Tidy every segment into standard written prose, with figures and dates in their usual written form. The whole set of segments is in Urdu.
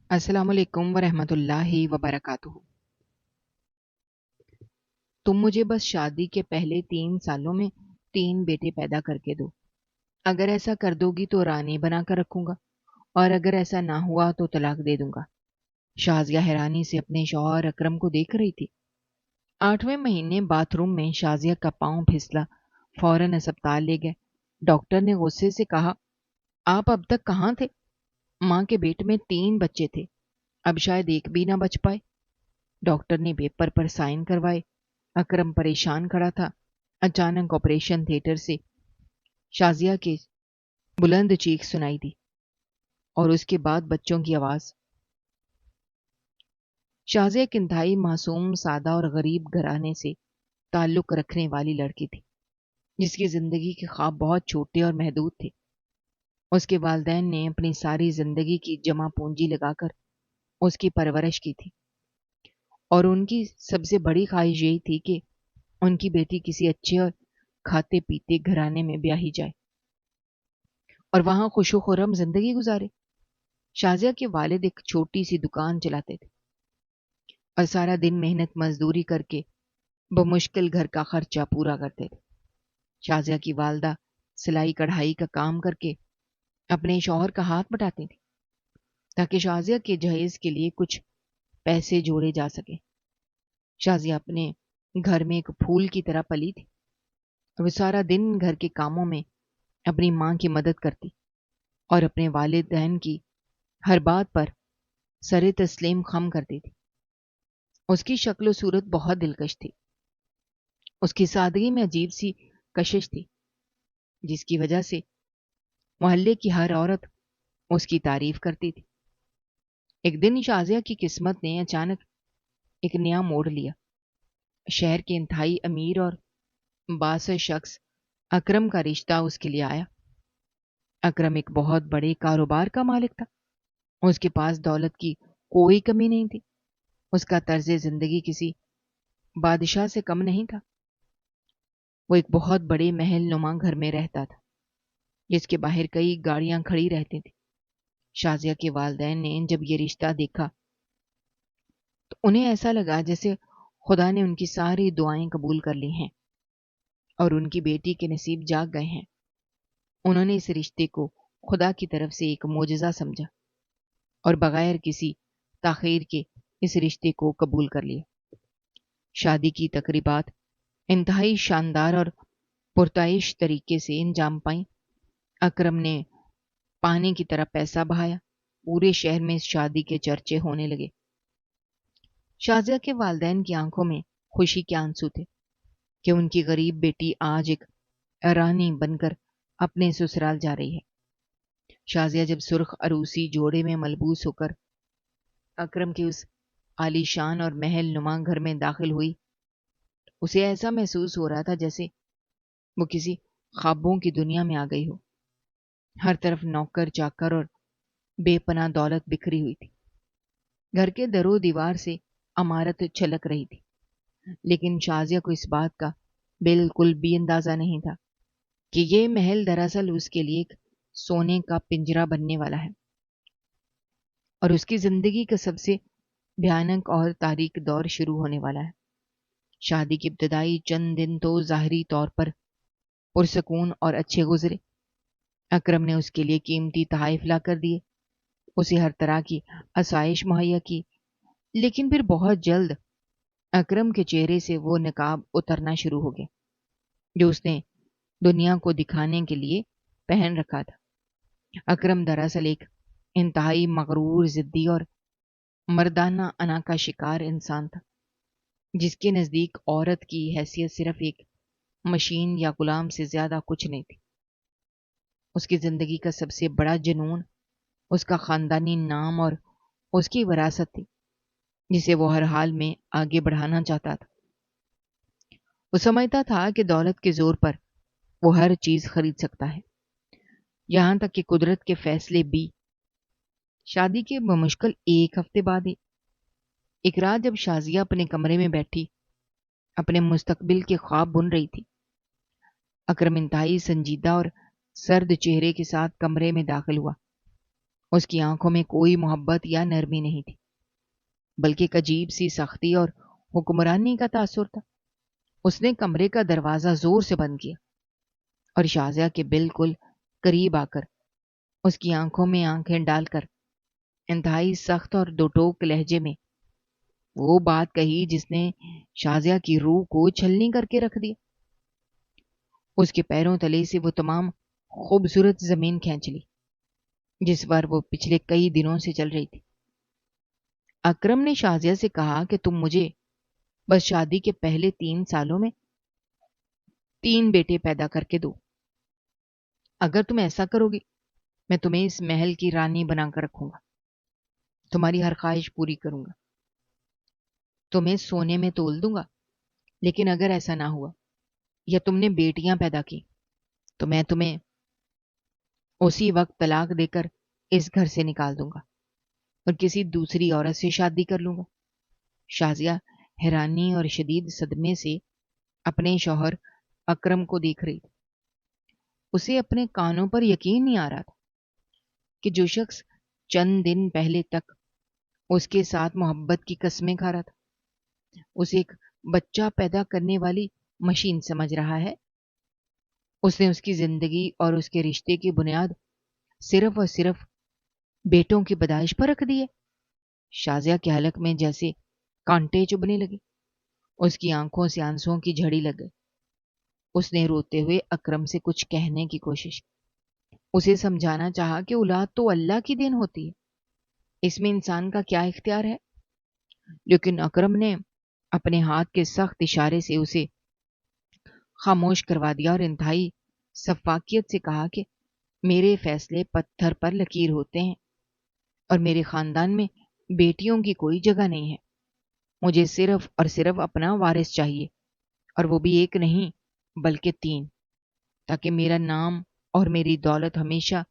السلام علیکم ورحمۃ اللہ وبرکاتہ۔ تم مجھے بس شادی کے پہلے 3 سالوں میں 3 بیٹے پیدا کر کے دو۔ اگر ایسا کر دو گی تو رانی بنا کر رکھوں گا، اور اگر ایسا نہ ہوا تو طلاق دے دوں گا۔ شازیہ حیرانی سے اپنے شوہر اکرم کو دیکھ رہی تھی۔ 8ویں مہینے باتھ روم میں شازیہ کا پاؤں پھسلا، فوراً اسپتال لے گئے۔ ڈاکٹر نے غصے سے کہا، آپ اب تک کہاں تھے؟ ماں کے پیٹ میں 3 بچے تھے، اب شاید ایک بھی نہ بچ پائے۔ ڈاکٹر نے پیپر پر سائن کروائے۔ اکرم پریشان کھڑا تھا۔ اچانک آپریشن تھیٹر سے شازیہ کے بلند چیخ سنائی دی، اور اس کے بعد بچوں کی آواز۔ شازیہ ایک انتہائی معصوم، سادہ اور غریب گھرانے سے تعلق رکھنے والی لڑکی تھی، جس کی زندگی کے خواب بہت چھوٹے اور محدود تھے۔ اس کے والدین نے اپنی ساری زندگی کی جمع پونجی لگا کر اس کی پرورش کی تھی، اور ان کی سب سے بڑی خواہش یہی تھی کہ ان کی بیٹی کسی اچھے اور کھاتے پیتے گھرانے میں بیاہی جائے اور وہاں خوش و خرم زندگی گزارے۔ شازیہ کے والد ایک چھوٹی سی دکان چلاتے تھے اور سارا دن محنت مزدوری کر کے بمشکل گھر کا خرچہ پورا کرتے تھے۔ شازیہ کی والدہ سلائی کڑھائی کا کام کر کے اپنے شوہر کا ہاتھ بٹاتی تھی، تاکہ شازیہ کے جہیز کے لیے کچھ پیسے جوڑے جا سکے۔ شازیہ اپنے گھر میں ایک پھول کی طرح پلی تھی۔ وہ سارا دن گھر کے کاموں میں اپنی ماں کی مدد کرتی اور اپنے والدین کی ہر بات پر سر تسلیم خم کرتی تھی۔ اس کی شکل و صورت بہت دلکش تھی۔ اس کی سادگی میں عجیب سی کشش تھی، جس کی وجہ سے محلے کی ہر عورت اس کی تعریف کرتی تھی۔ ایک دن شازیہ کی قسمت نے اچانک ایک نیا موڑ لیا۔ شہر کے انتہائی امیر اور بااثر شخص اکرم کا رشتہ اس کے لیے آیا۔ اکرم ایک بہت بڑے کاروبار کا مالک تھا۔ اس کے پاس دولت کی کوئی کمی نہیں تھی۔ اس کا طرز زندگی کسی بادشاہ سے کم نہیں تھا۔ وہ ایک بہت بڑے محل نما گھر میں رہتا تھا، جس کے باہر کئی گاڑیاں کھڑی رہتی تھیں۔ شازیہ کے والدین نے جب یہ رشتہ دیکھا تو انہیں ایسا لگا جیسے خدا نے ان کی ساری دعائیں قبول کر لی ہیں اور ان کی بیٹی کے نصیب جاگ گئے ہیں۔ انہوں نے اس رشتے کو خدا کی طرف سے ایک معجزہ سمجھا اور بغیر کسی تاخیر کے اس رشتے کو قبول کر لیا۔ شادی کی تقریبات انتہائی شاندار اور پرتعیش طریقے سے انجام پائیں۔ اکرم نے پانی کی طرح پیسہ بہایا۔ پورے شہر میں اس شادی کے چرچے ہونے لگے۔ شازیہ کے والدین کی آنکھوں میں خوشی کے آنسو تھے کہ ان کی غریب بیٹی آج ایک رانی بن کر اپنے سسرال جا رہی ہے۔ شازیہ جب سرخ عروسی جوڑے میں ملبوس ہو کر اکرم کے اس عالیشان اور محل نما گھر میں داخل ہوئی، اسے ایسا محسوس ہو رہا تھا جیسے وہ کسی خوابوں کی دنیا میں آ گئی ہو۔ ہر طرف نوکر چاکر اور بے پناہ دولت بکھری ہوئی تھی۔ گھر کے در و دیوار سے عمارت چھلک رہی تھی، لیکن شازیہ کو اس بات کا بالکل بھی اندازہ نہیں تھا کہ یہ محل دراصل اس کے لیے ایک سونے کا پنجرہ بننے والا ہے، اور اس کی زندگی کا سب سے بھیانک اور تاریک دور شروع ہونے والا ہے۔ شادی کی ابتدائی چند دن تو ظاہری طور پر پرسکون اور اچھے گزرے۔ اکرم نے اس کے لیے قیمتی تحائف لا کر دیے، اسے ہر طرح کی آسائش مہیا کی، لیکن پھر بہت جلد اکرم کے چہرے سے وہ نقاب اترنا شروع ہو گیا جو اس نے دنیا کو دکھانے کے لیے پہن رکھا تھا۔ اکرم دراصل ایک انتہائی مغرور، ضدی اور مردانہ انا کا شکار انسان تھا، جس کے نزدیک عورت کی حیثیت صرف ایک مشین یا غلام سے زیادہ کچھ نہیں تھی۔ اس کی زندگی کا سب سے بڑا جنون اس کا خاندانی نام اور اس کی وراثت تھی، جسے وہ ہر حال میں آگے بڑھانا چاہتا تھا۔ وہ سمجھتا تھا کہ دولت کے زور پر وہ ہر چیز خرید سکتا ہے، یہاں تک کہ قدرت کے فیصلے بھی۔ شادی کے بمشکل 1 ہفتے بعد ایک رات جب شازیہ اپنے کمرے میں بیٹھی اپنے مستقبل کے خواب بن رہی تھی، اکرم انتہائی سنجیدہ اور سرد چہرے کے ساتھ کمرے میں داخل ہوا۔ اس کی آنکھوں میں کوئی محبت یا نرمی نہیں تھی، بلکہ ایک عجیب سی سختی اور حکمرانی کا تاثر تھا۔ اس نے کمرے کا دروازہ زور سے بند کیا اور شازیہ کے بالکل قریب آ کر اس کی آنکھوں میں آنکھیں ڈال کر انتہائی سخت اور دو ٹوک لہجے میں وہ بات کہی جس نے شازیہ کی روح کو چھلنی کر کے رکھ دیا۔ اس کے پیروں تلے سے وہ تمام خوبصورت زمین کھینچ لی جس پر وہ پچھلے کئی دنوں سے چل رہی تھی۔ اکرم نے شازیہ سے کہا کہ تم مجھے بس شادی کے پہلے 3 سالوں میں 3 بیٹے پیدا کر کے دو۔ اگر تم ایسا کرو گی میں تمہیں اس محل کی رانی بنا کر رکھوں گا، تمہاری ہر خواہش پوری کروں گا، تمہیں سونے میں تول دوں گا۔ لیکن اگر ایسا نہ ہوا یا تم نے بیٹیاں پیدا کی تو میں تمہیں اسی وقت طلاق دے کر اس گھر سے نکال دوں گا اور کسی دوسری عورت سے شادی کر لوں گا۔ شازیہ حیرانی اور شدید صدمے سے اپنے شوہر اکرم کو دیکھ رہی تھی۔ اسے اپنے کانوں پر یقین نہیں آ رہا تھا کہ جو شخص چند دن پہلے تک اس کے ساتھ محبت کی قسمیں کھا رہا تھا اسے ایک بچہ پیدا کرنے والی مشین سمجھ رہا ہے۔ اس نے اس کی زندگی اور اس کے رشتے کی بنیاد صرف اور صرف بیٹوں کی پیدائش پر رکھ دی ہے۔ شازیہ کے حلق میں جیسے کانٹے چبھنے لگے، اس کی آنکھوں سے آنسوؤں کی جھڑی لگ گئی۔ اس نے روتے ہوئے اکرم سے کچھ کہنے کی کوشش کی، اسے سمجھانا چاہا کہ اولاد تو اللہ کی دین ہوتی ہے، اس میں انسان کا کیا اختیار ہے، لیکن اکرم نے اپنے ہاتھ کے سخت اشارے سے اسے خاموش کروا دیا اور انتہائی شفافیت سے کہا کہ میرے فیصلے پتھر پر لکیر ہوتے ہیں اور میرے خاندان میں بیٹیوں کی کوئی جگہ نہیں ہے۔ مجھے صرف اور صرف اپنا وارث چاہیے، اور وہ بھی ایک نہیں بلکہ 3، تاکہ میرا نام اور میری دولت ہمیشہ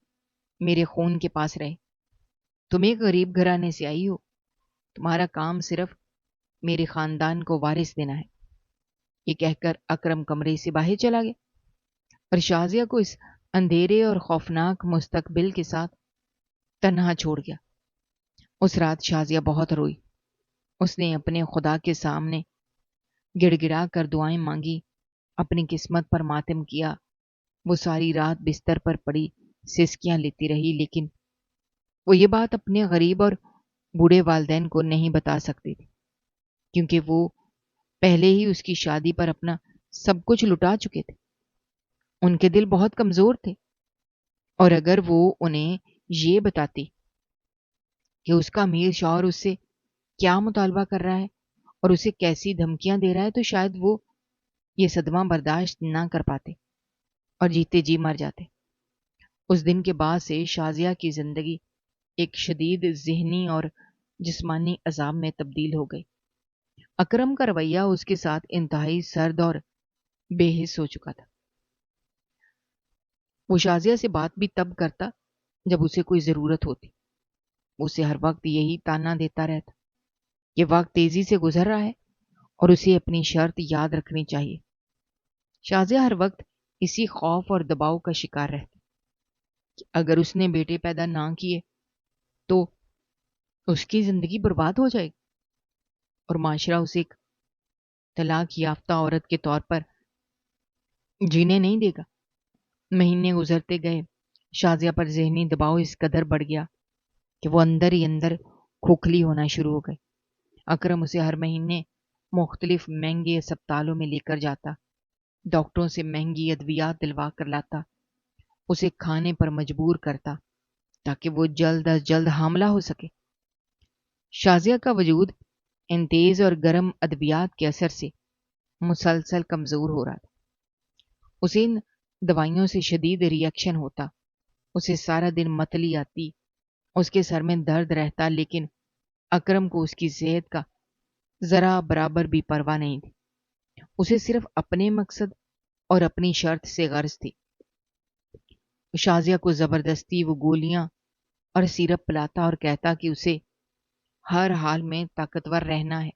میرے خون کے پاس رہے۔ تم ایک غریب گھرانے سے آئی ہو، تمہارا کام صرف میرے خاندان کو وارث دینا ہے۔ یہ کہہ کر اکرم کمرے سے باہر چلا گیا اور شازیہ کو اس اندھیرے اور خوفناک مستقبل کے ساتھ تنہا چھوڑ گیا۔ اس رات شازیہ بہت روئی۔ اس نے اپنے خدا کے سامنے گڑ گڑا کر دعائیں مانگی، اپنی قسمت پر ماتم کیا۔ وہ ساری رات بستر پر پڑی سسکیاں لیتی رہی، لیکن وہ یہ بات اپنے غریب اور بوڑھے والدین کو نہیں بتا سکتی تھی، کیونکہ وہ پہلے ہی اس کی شادی پر اپنا سب کچھ لٹا چکے تھے۔ ان کے دل بہت کمزور تھے، اور اگر وہ انہیں یہ بتاتی کہ اس کا امیر شوہر اس سے کیا مطالبہ کر رہا ہے اور اسے کیسی دھمکیاں دے رہا ہے تو شاید وہ یہ صدمہ برداشت نہ کر پاتے اور جیتے جی مر جاتے۔ اس دن کے بعد سے شازیہ کی زندگی ایک شدید ذہنی اور جسمانی عذاب میں تبدیل ہو گئی۔ اکرم کا رویہ اس کے ساتھ انتہائی سرد اور بے حس ہو چکا تھا۔ وہ شازیہ سے بات بھی تب کرتا جب اسے کوئی ضرورت ہوتی۔ اسے ہر وقت یہی تانا دیتا رہتا کہ وقت تیزی سے گزر رہا ہے اور اسے اپنی شرط یاد رکھنی چاہیے۔ شازیہ ہر وقت اسی خوف اور دباؤ کا شکار رہتی کہ اگر اس نے بیٹے پیدا نہ کیے تو اس کی زندگی برباد ہو جائے گی اور معاشرہ اسے ایک طلاق یافتہ عورت کے طور پر جینے نہیں دے گا۔ مہینے گزرتے گئے، شازیہ پر ذہنی دباؤ اس قدر بڑھ گیا کہ وہ اندر ہی اندر کھوکھلی ہونا شروع ہو گئی۔ اکرم اسے ہر مہینے مختلف مہنگے اسپتالوں میں لے کر جاتا، ڈاکٹروں سے مہنگی ادویات دلوا کر لاتا، اسے کھانے پر مجبور کرتا تاکہ وہ جلد از جلد حاملہ ہو سکے۔ شازیہ کا وجود ان تیز اور گرم ادویات کے اثر سے مسلسل کمزور ہو رہا تھا۔ اسے ان دوائیوں سے شدید ری ایکشن ہوتا، اسے سارا دن متلی آتی، اس کے سر میں درد رہتا، لیکن اکرم کو اس کی صحت کا ذرا برابر بھی پرواہ نہیں تھی۔ اسے صرف اپنے مقصد اور اپنی شرط سے غرض تھی۔ شازیہ کو زبردستی وہ گولیاں اور سیرپ پلاتا اور کہتا کہ اسے ہر حال میں طاقتور رہنا ہے۔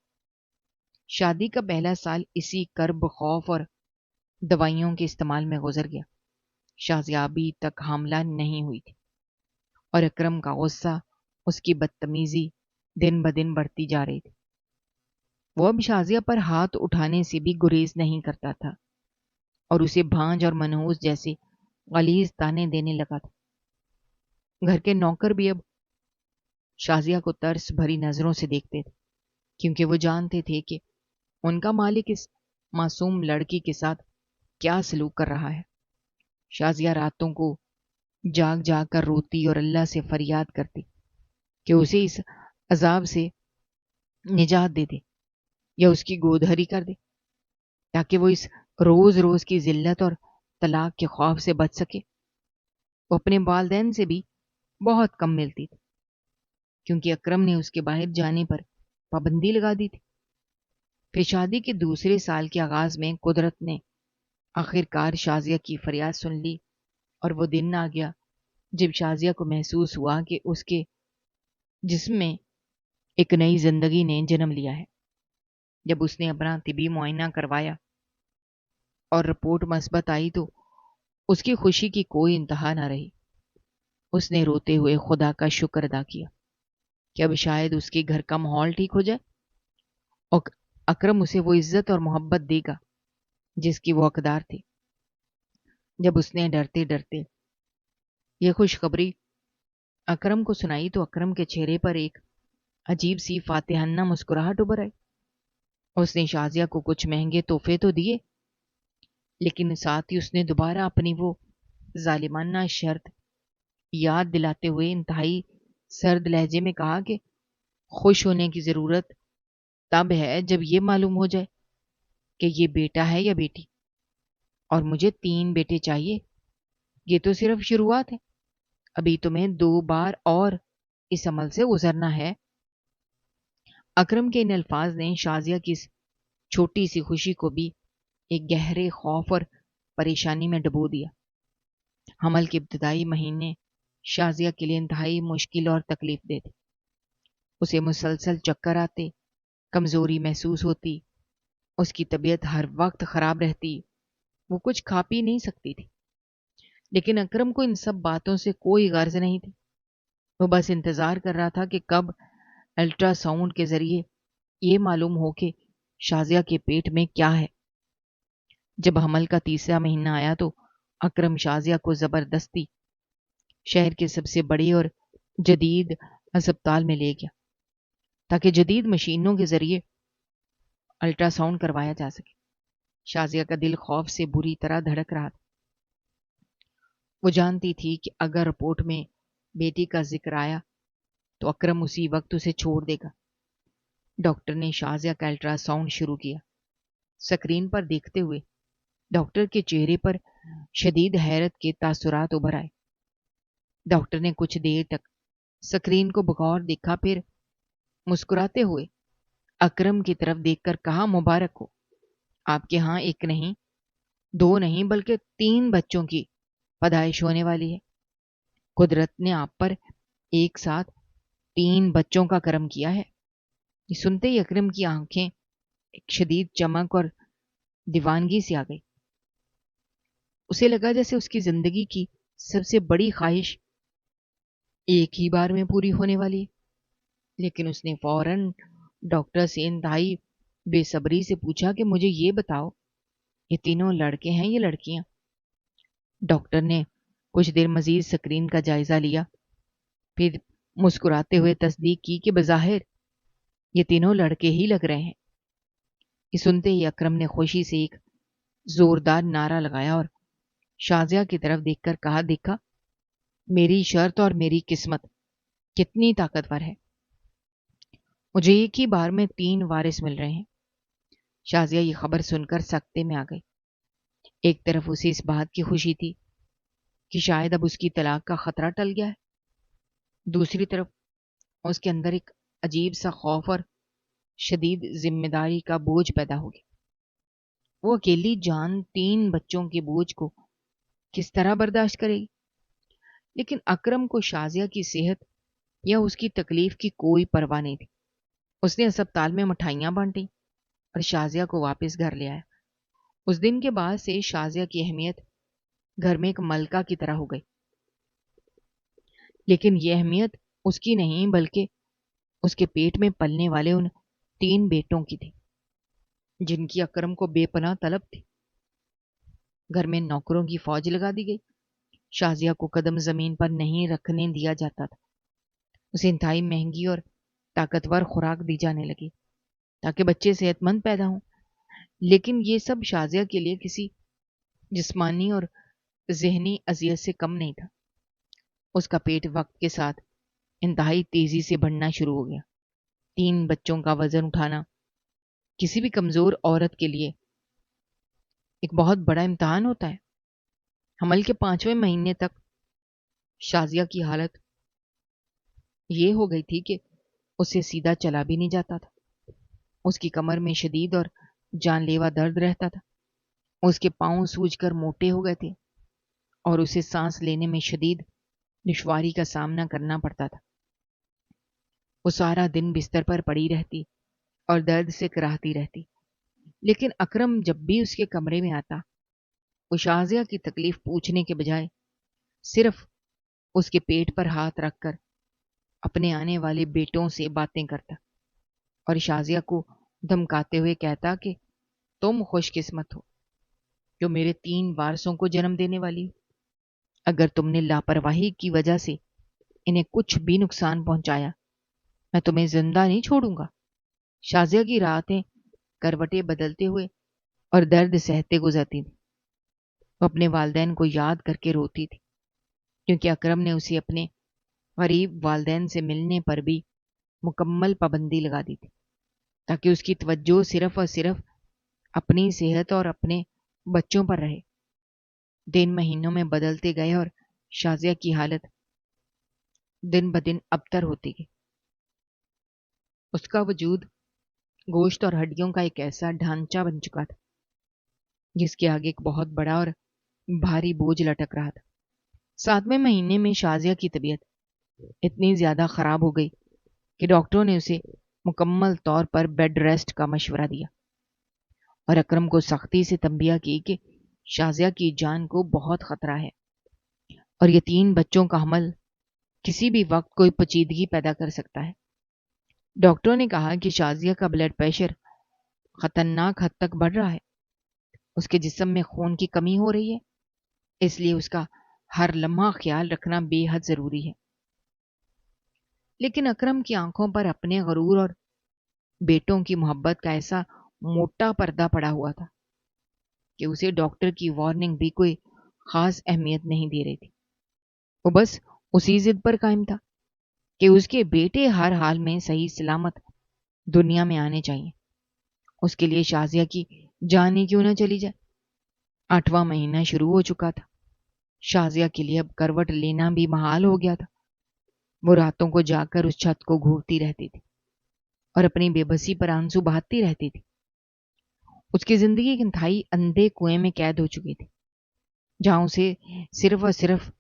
شادی کا پہلا سال اسی کرب، خوف اور دوائیوں کے استعمال میں گزر گیا۔ شازیہ ابھی تک حاملہ نہیں ہوئی تھی۔ اور اکرم کا غصہ، اس کی بدتمیزی دن بدن بڑھتی جا رہی تھی۔ وہ اب شازیہ پر ہاتھ اٹھانے سے بھی گریز نہیں کرتا تھا اور اسے بھانج اور منحوس جیسے غلیظ تانے دینے لگا تھا۔ گھر کے نوکر بھی اب شازیہ کو ترس بھری نظروں سے دیکھتے تھے، کیونکہ وہ جانتے تھے کہ ان کا مالک اس معصوم لڑکی کے ساتھ کیا سلوک کر رہا ہے۔ شازیہ راتوں کو جاگ جاگ کر روتی اور اللہ سے فریاد کرتی کہ اسے اس عذاب سے نجات دے دے یا اس کی گود ہری کر دے، تاکہ وہ اس روز روز کی ذلت اور طلاق کے خوف سے بچ سکے۔ وہ اپنے والدین سے بھی بہت کم ملتی تھی، کیونکہ اکرم نے اس کے باہر جانے پر پابندی لگا دی تھی۔ پھر شادی کے دوسرے سال کے آغاز میں قدرت نے آخر کار شازیہ کی فریاد سن لی، اور وہ دن آ گیا جب شازیہ کو محسوس ہوا کہ اس کے جسم میں ایک نئی زندگی نے جنم لیا ہے۔ جب اس نے اپنا طبی معائنہ کروایا اور رپورٹ مثبت آئی تو اس کی خوشی کی کوئی انتہا نہ رہی۔ اس نے روتے ہوئے خدا کا شکر ادا کیا کہ اب شاید اس کے گھر کا ماحول ٹھیک ہو جائے اور اکرم اسے وہ عزت اور محبت دے گا جس کی وہ حقدار تھی۔ جب اس نے ڈرتے ڈرتے یہ خوشخبری اکرم کو سنائی تو اکرم کے چہرے پر ایک عجیب سی فاتحانہ مسکراہٹ ابھر آئی۔ اس نے شازیہ کو کچھ مہنگے تحفے تو دیے، لیکن ساتھ ہی اس نے دوبارہ اپنی وہ ظالمانہ شرط یاد دلاتے ہوئے انتہائی سرد لہجے میں کہا کہ خوش ہونے کی ضرورت تب ہے جب یہ معلوم ہو جائے کہ یہ بیٹا ہے یا بیٹی، اور مجھے 3 بیٹے چاہیے۔ یہ تو صرف شروعات ہے، ابھی تمہیں 2 بار اور اس عمل سے گزرنا ہے۔ اکرم کے ان الفاظ نے شازیہ کی اس چھوٹی سی خوشی کو بھی ایک گہرے خوف اور پریشانی میں ڈبو دیا۔ حمل کے ابتدائی مہینے شازیہ کے لیے انتہائی مشکل اور تکلیف دہ تھے۔ اسے مسلسل چکر آتے، کمزوری محسوس ہوتی، اس کی طبیعت ہر وقت خراب رہتی، وہ کچھ کھا پی نہیں سکتی تھی۔ لیکن اکرم کو ان سب باتوں سے کوئی غرض نہیں تھی۔ وہ بس انتظار کر رہا تھا کہ کب الٹرا ساؤنڈ کے ذریعے یہ معلوم ہو کہ شازیہ کے پیٹ میں کیا ہے۔ جب حمل کا 3را مہینہ آیا تو اکرم شازیہ کو زبردستی شہر کے سب سے بڑے اور جدید ہسپتال میں لے گیا تاکہ جدید مشینوں کے ذریعے الٹرا ساؤنڈ کروایا جا سکے۔ شازیہ کا دل خوف سے بری طرح دھڑک رہا تھا۔ وہ جانتی تھی کہ اگر رپورٹ میں بیٹی کا ذکر آیا تو اکرم اسی وقت اسے چھوڑ دے گا۔ ڈاکٹر نے شازیہ کا الٹرا ساؤنڈ شروع کیا۔ سکرین پر دیکھتے ہوئے ڈاکٹر کے چہرے پر شدید حیرت کے تاثرات ابھر آئے۔ ڈاکٹر نے کچھ دیر تک سکرین کو بغور دیکھا، پھر مسکراتے ہوئے اکرم کی طرف دیکھ کر کہا، مبارک ہو، آپ کے ہاں 1 نہیں 2 نہیں بلکہ 3 بچوں کی پیدائش ہونے والی ہے۔ قدرت نے آپ پر ایک ساتھ 3 بچوں کا کرم کیا ہے۔ یہ سنتے ہی اکرم کی آنکھیں ایک شدید چمک اور دیوانگی سے آ گئی۔ اسے لگا جیسے اس کی زندگی کی سب سے بڑی خواہش ایک ہی بار میں پوری ہونے والی ہے۔ لیکن اس نے فوراً ڈاکٹر سے انتہائی بے صبری سے پوچھا کہ مجھے یہ بتاؤ، یہ تینوں لڑکے ہیں یا لڑکیاں؟ ڈاکٹر نے کچھ دیر مزید سکرین کا جائزہ لیا، پھر مسکراتے ہوئے تصدیق کی کہ بظاہر یہ تینوں لڑکے ہی لگ رہے ہیں۔ یہ سنتے ہی اکرم نے خوشی سے ایک زوردار نعرہ لگایا اور شازیہ کی طرف دیکھ کر کہا، دیکھا میری شرط اور میری قسمت کتنی طاقتور ہے، مجھے ایک ہی بار میں 3 وارث مل رہے ہیں۔ شازیہ یہ خبر سن کر سکتے میں آ گئی۔ ایک طرف اسے اس بات کی خوشی تھی کہ شاید اب اس کی طلاق کا خطرہ ٹل گیا ہے، دوسری طرف اس کے اندر ایک عجیب سا خوف اور شدید ذمہ داری کا بوجھ پیدا ہو گیا۔ وہ اکیلی جان 3 بچوں کے بوجھ کو کس طرح برداشت کرے گی؟ لیکن اکرم کو شازیہ کی صحت یا اس کی تکلیف کی کوئی پرواہ نہیں تھی۔ اس نے ہسپتال میں مٹھائیاں بانٹی اور شازیہ کو واپس گھر لے آیا۔ اس دن کے بعد سے شازیہ کی اہمیت گھر میں ایک ملکہ کی طرح ہو گئی۔ لیکن یہ اہمیت اس کی نہیں بلکہ اس کے پیٹ میں پلنے والے ان 3 بیٹوں کی تھی جن کی اکرم کو بے پناہ طلب تھی۔ گھر میں نوکروں کی فوج لگا دی گئی۔ شازیہ کو قدم زمین پر نہیں رکھنے دیا جاتا تھا۔ اسے انتہائی مہنگی اور طاقتور خوراک دی جانے لگی تاکہ بچے صحت مند پیدا ہوں، لیکن یہ سب شازیہ کے لیے کسی جسمانی اور ذہنی اذیت سے کم نہیں تھا۔ اس کا پیٹ وقت کے ساتھ انتہائی تیزی سے بڑھنا شروع ہو گیا۔ 3 بچوں کا وزن اٹھانا کسی بھی کمزور عورت کے لیے ایک بہت بڑا امتحان ہوتا ہے۔ حمل کے 5ویں مہینے تک شازیہ کی حالت یہ ہو گئی تھی کہ اسے سیدھا چلا بھی نہیں جاتا تھا۔ اس کی کمر میں شدید اور جان لیوا درد رہتا تھا۔ اس کے پاؤں سوج کر موٹے ہو گئے تھے اور اسے سانس لینے میں شدید دشواری کا سامنا کرنا پڑتا تھا۔ وہ سارا دن بستر پر پڑی رہتی اور درد سے کراہتی رہتی، لیکن اکرم جب بھی اس کے کمرے میں آتا، وہ شازیہ کی تکلیف پوچھنے کے بجائے صرف اس کے پیٹ پر ہاتھ رکھ کر اپنے آنے والے بیٹوں سے باتیں کرتا اور شازیہ کو دھمکاتے ہوئے کہتا کہ تم خوش قسمت ہو جو میرے 3 وارثوں کو جنم دینے والی ہو۔ اگر تم نے لاپرواہی کی وجہ سے انہیں کچھ بھی نقصان پہنچایا، میں تمہیں زندہ نہیں چھوڑوں گا۔ شازیہ کی راتیں کروٹیں بدلتے ہوئے اور درد سہتے گزرتی تھی۔ وہ اپنے والدین کو یاد کر کے روتی تھی، کیونکہ اکرم نے اسے اپنے غریب والدین سے ملنے پر بھی مکمل پابندی لگا دی تھی تاکہ اس کی توجہ صرف اور صرف اپنی صحت اور اپنے بچوں پر رہے۔ دن مہینوں میں بدلتے گئے اور شازیہ کی حالت دن بدن ابتر ہوتی گئی۔ اس کا وجود گوشت اور ہڈیوں کا ایک ایسا ڈھانچہ بن چکا تھا جس کے آگے ایک بہت بڑا اور بھاری بوجھ لٹک رہا تھا۔ 7ویں مہینے میں شازیہ کی طبیعت اتنی زیادہ خراب ہو گئی کہ ڈاکٹروں نے اسے مکمل طور پر بیڈ ریسٹ کا مشورہ دیا اور اکرم کو سختی سے تنبیہ کی کہ شازیہ کی جان کو بہت خطرہ ہے اور یہ 3 بچوں کا حمل کسی بھی وقت کوئی پیچیدگی پیدا کر سکتا ہے۔ ڈاکٹروں نے کہا کہ شازیہ کا بلڈ پریشر خطرناک حد تک بڑھ رہا ہے، اس کے جسم میں خون کی کمی ہو رہی ہے، اس لیے اس کا ہر لمحہ خیال رکھنا بے حد ضروری ہے۔ لیکن اکرم کی آنکھوں پر اپنے غرور اور بیٹوں کی محبت کا ایسا موٹا پردہ پڑا ہوا تھا کہ اسے ڈاکٹر کی وارننگ بھی کوئی خاص اہمیت نہیں دے رہی تھی۔ وہ بس اسی ضد پر قائم تھا کہ اس کے بیٹے ہر حال میں صحیح سلامت دنیا میں آنے چاہیے۔ اس کے لیے شازیہ کی جان ہی کیوں نہ چلی جائے۔ 8واں مہینہ شروع ہو چکا تھا۔ شازیہ کے لیے اب کروٹ لینا بھی محال ہو گیا تھا۔ وہ راتوں کو جا کر اس چھت کو گھورتی رہتی تھی اور اپنی بے بسی پر آنسو بہاتی رہتی تھی۔ اس کی زندگی ایک انتہائی اندھے کنویں میں قید ہو چکی تھی جہاں اسے صرف اور صرف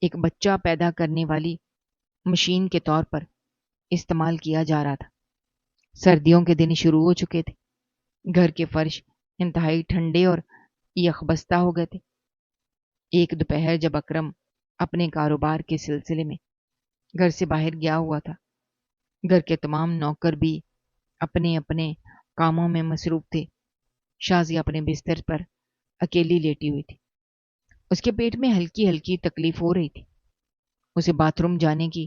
ایک بچہ پیدا کرنے والی مشین کے طور پر استعمال کیا جا رہا تھا۔ سردیوں کے دن شروع ہو چکے تھے۔ گھر کے فرش انتہائی ٹھنڈے اور یخبستہ ہو گئے تھے۔ ایک دوپہر جب اکرم اپنے کاروبار کے سلسلے میں گھر سے باہر گیا ہوا تھا، گھر کے تمام نوکر بھی اپنے اپنے کاموں میں مصروف تھے۔ شازیہ اپنے بستر پر اکیلی لیٹی ہوئی تھی۔ اس کے پیٹ میں ہلکی ہلکی تکلیف ہو رہی تھی۔ اسے باتھ روم جانے کی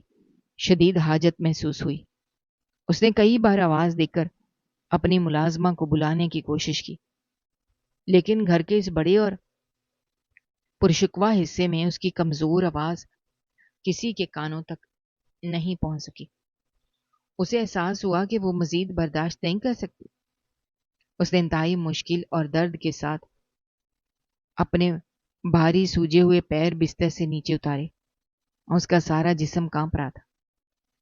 شدید حاجت محسوس ہوئی۔ اس نے کئی بار آواز دے کر اپنی ملازمہ کو بلانے کی کوشش کی، لیکن گھر کے اس بڑے اور پرشکوہ حصے میں اس کی کمزور آواز کسی کے کانوں تک نہیں پہنچ سکی۔ اسے احساس ہوا کہ وہ مزید برداشت نہیں کر سکتی۔ اس نے انتہائی مشکل اور درد کے ساتھ اپنے بھاری سوجے ہوئے پیر بستر سے نیچے اتارے۔ اس کا سارا جسم کانپ رہا تھا۔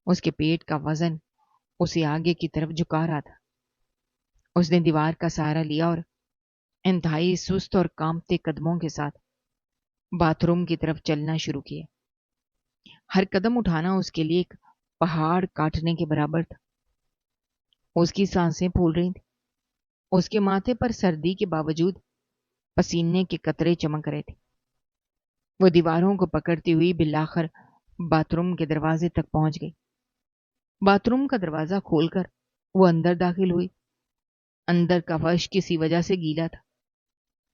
اس کے پیٹ کا وزن اسے آگے کی طرف جھکا رہا تھا۔ اس نے دیوار کا سہارا لیا اور انتہائی سست اور کانپتے قدموں کے ساتھ باتھ روم کی طرف چلنا شروع کیا۔ ہر قدم اٹھانا اس کے لیے ایک پہاڑ کاٹنے کے برابر تھا۔ اس کی سانسیں پھول رہی تھیں۔ اس کے ماتھے پر سردی کے باوجود پسینے کے قطرے چمک رہے تھے۔ وہ دیواروں کو پکڑتی ہوئی بالآخر باتھ روم کے دروازے تک پہنچ گئی۔ باتھ روم کا دروازہ کھول کر وہ اندر داخل ہوئی۔ اندر کا فرش کسی وجہ سے گیلا تھا،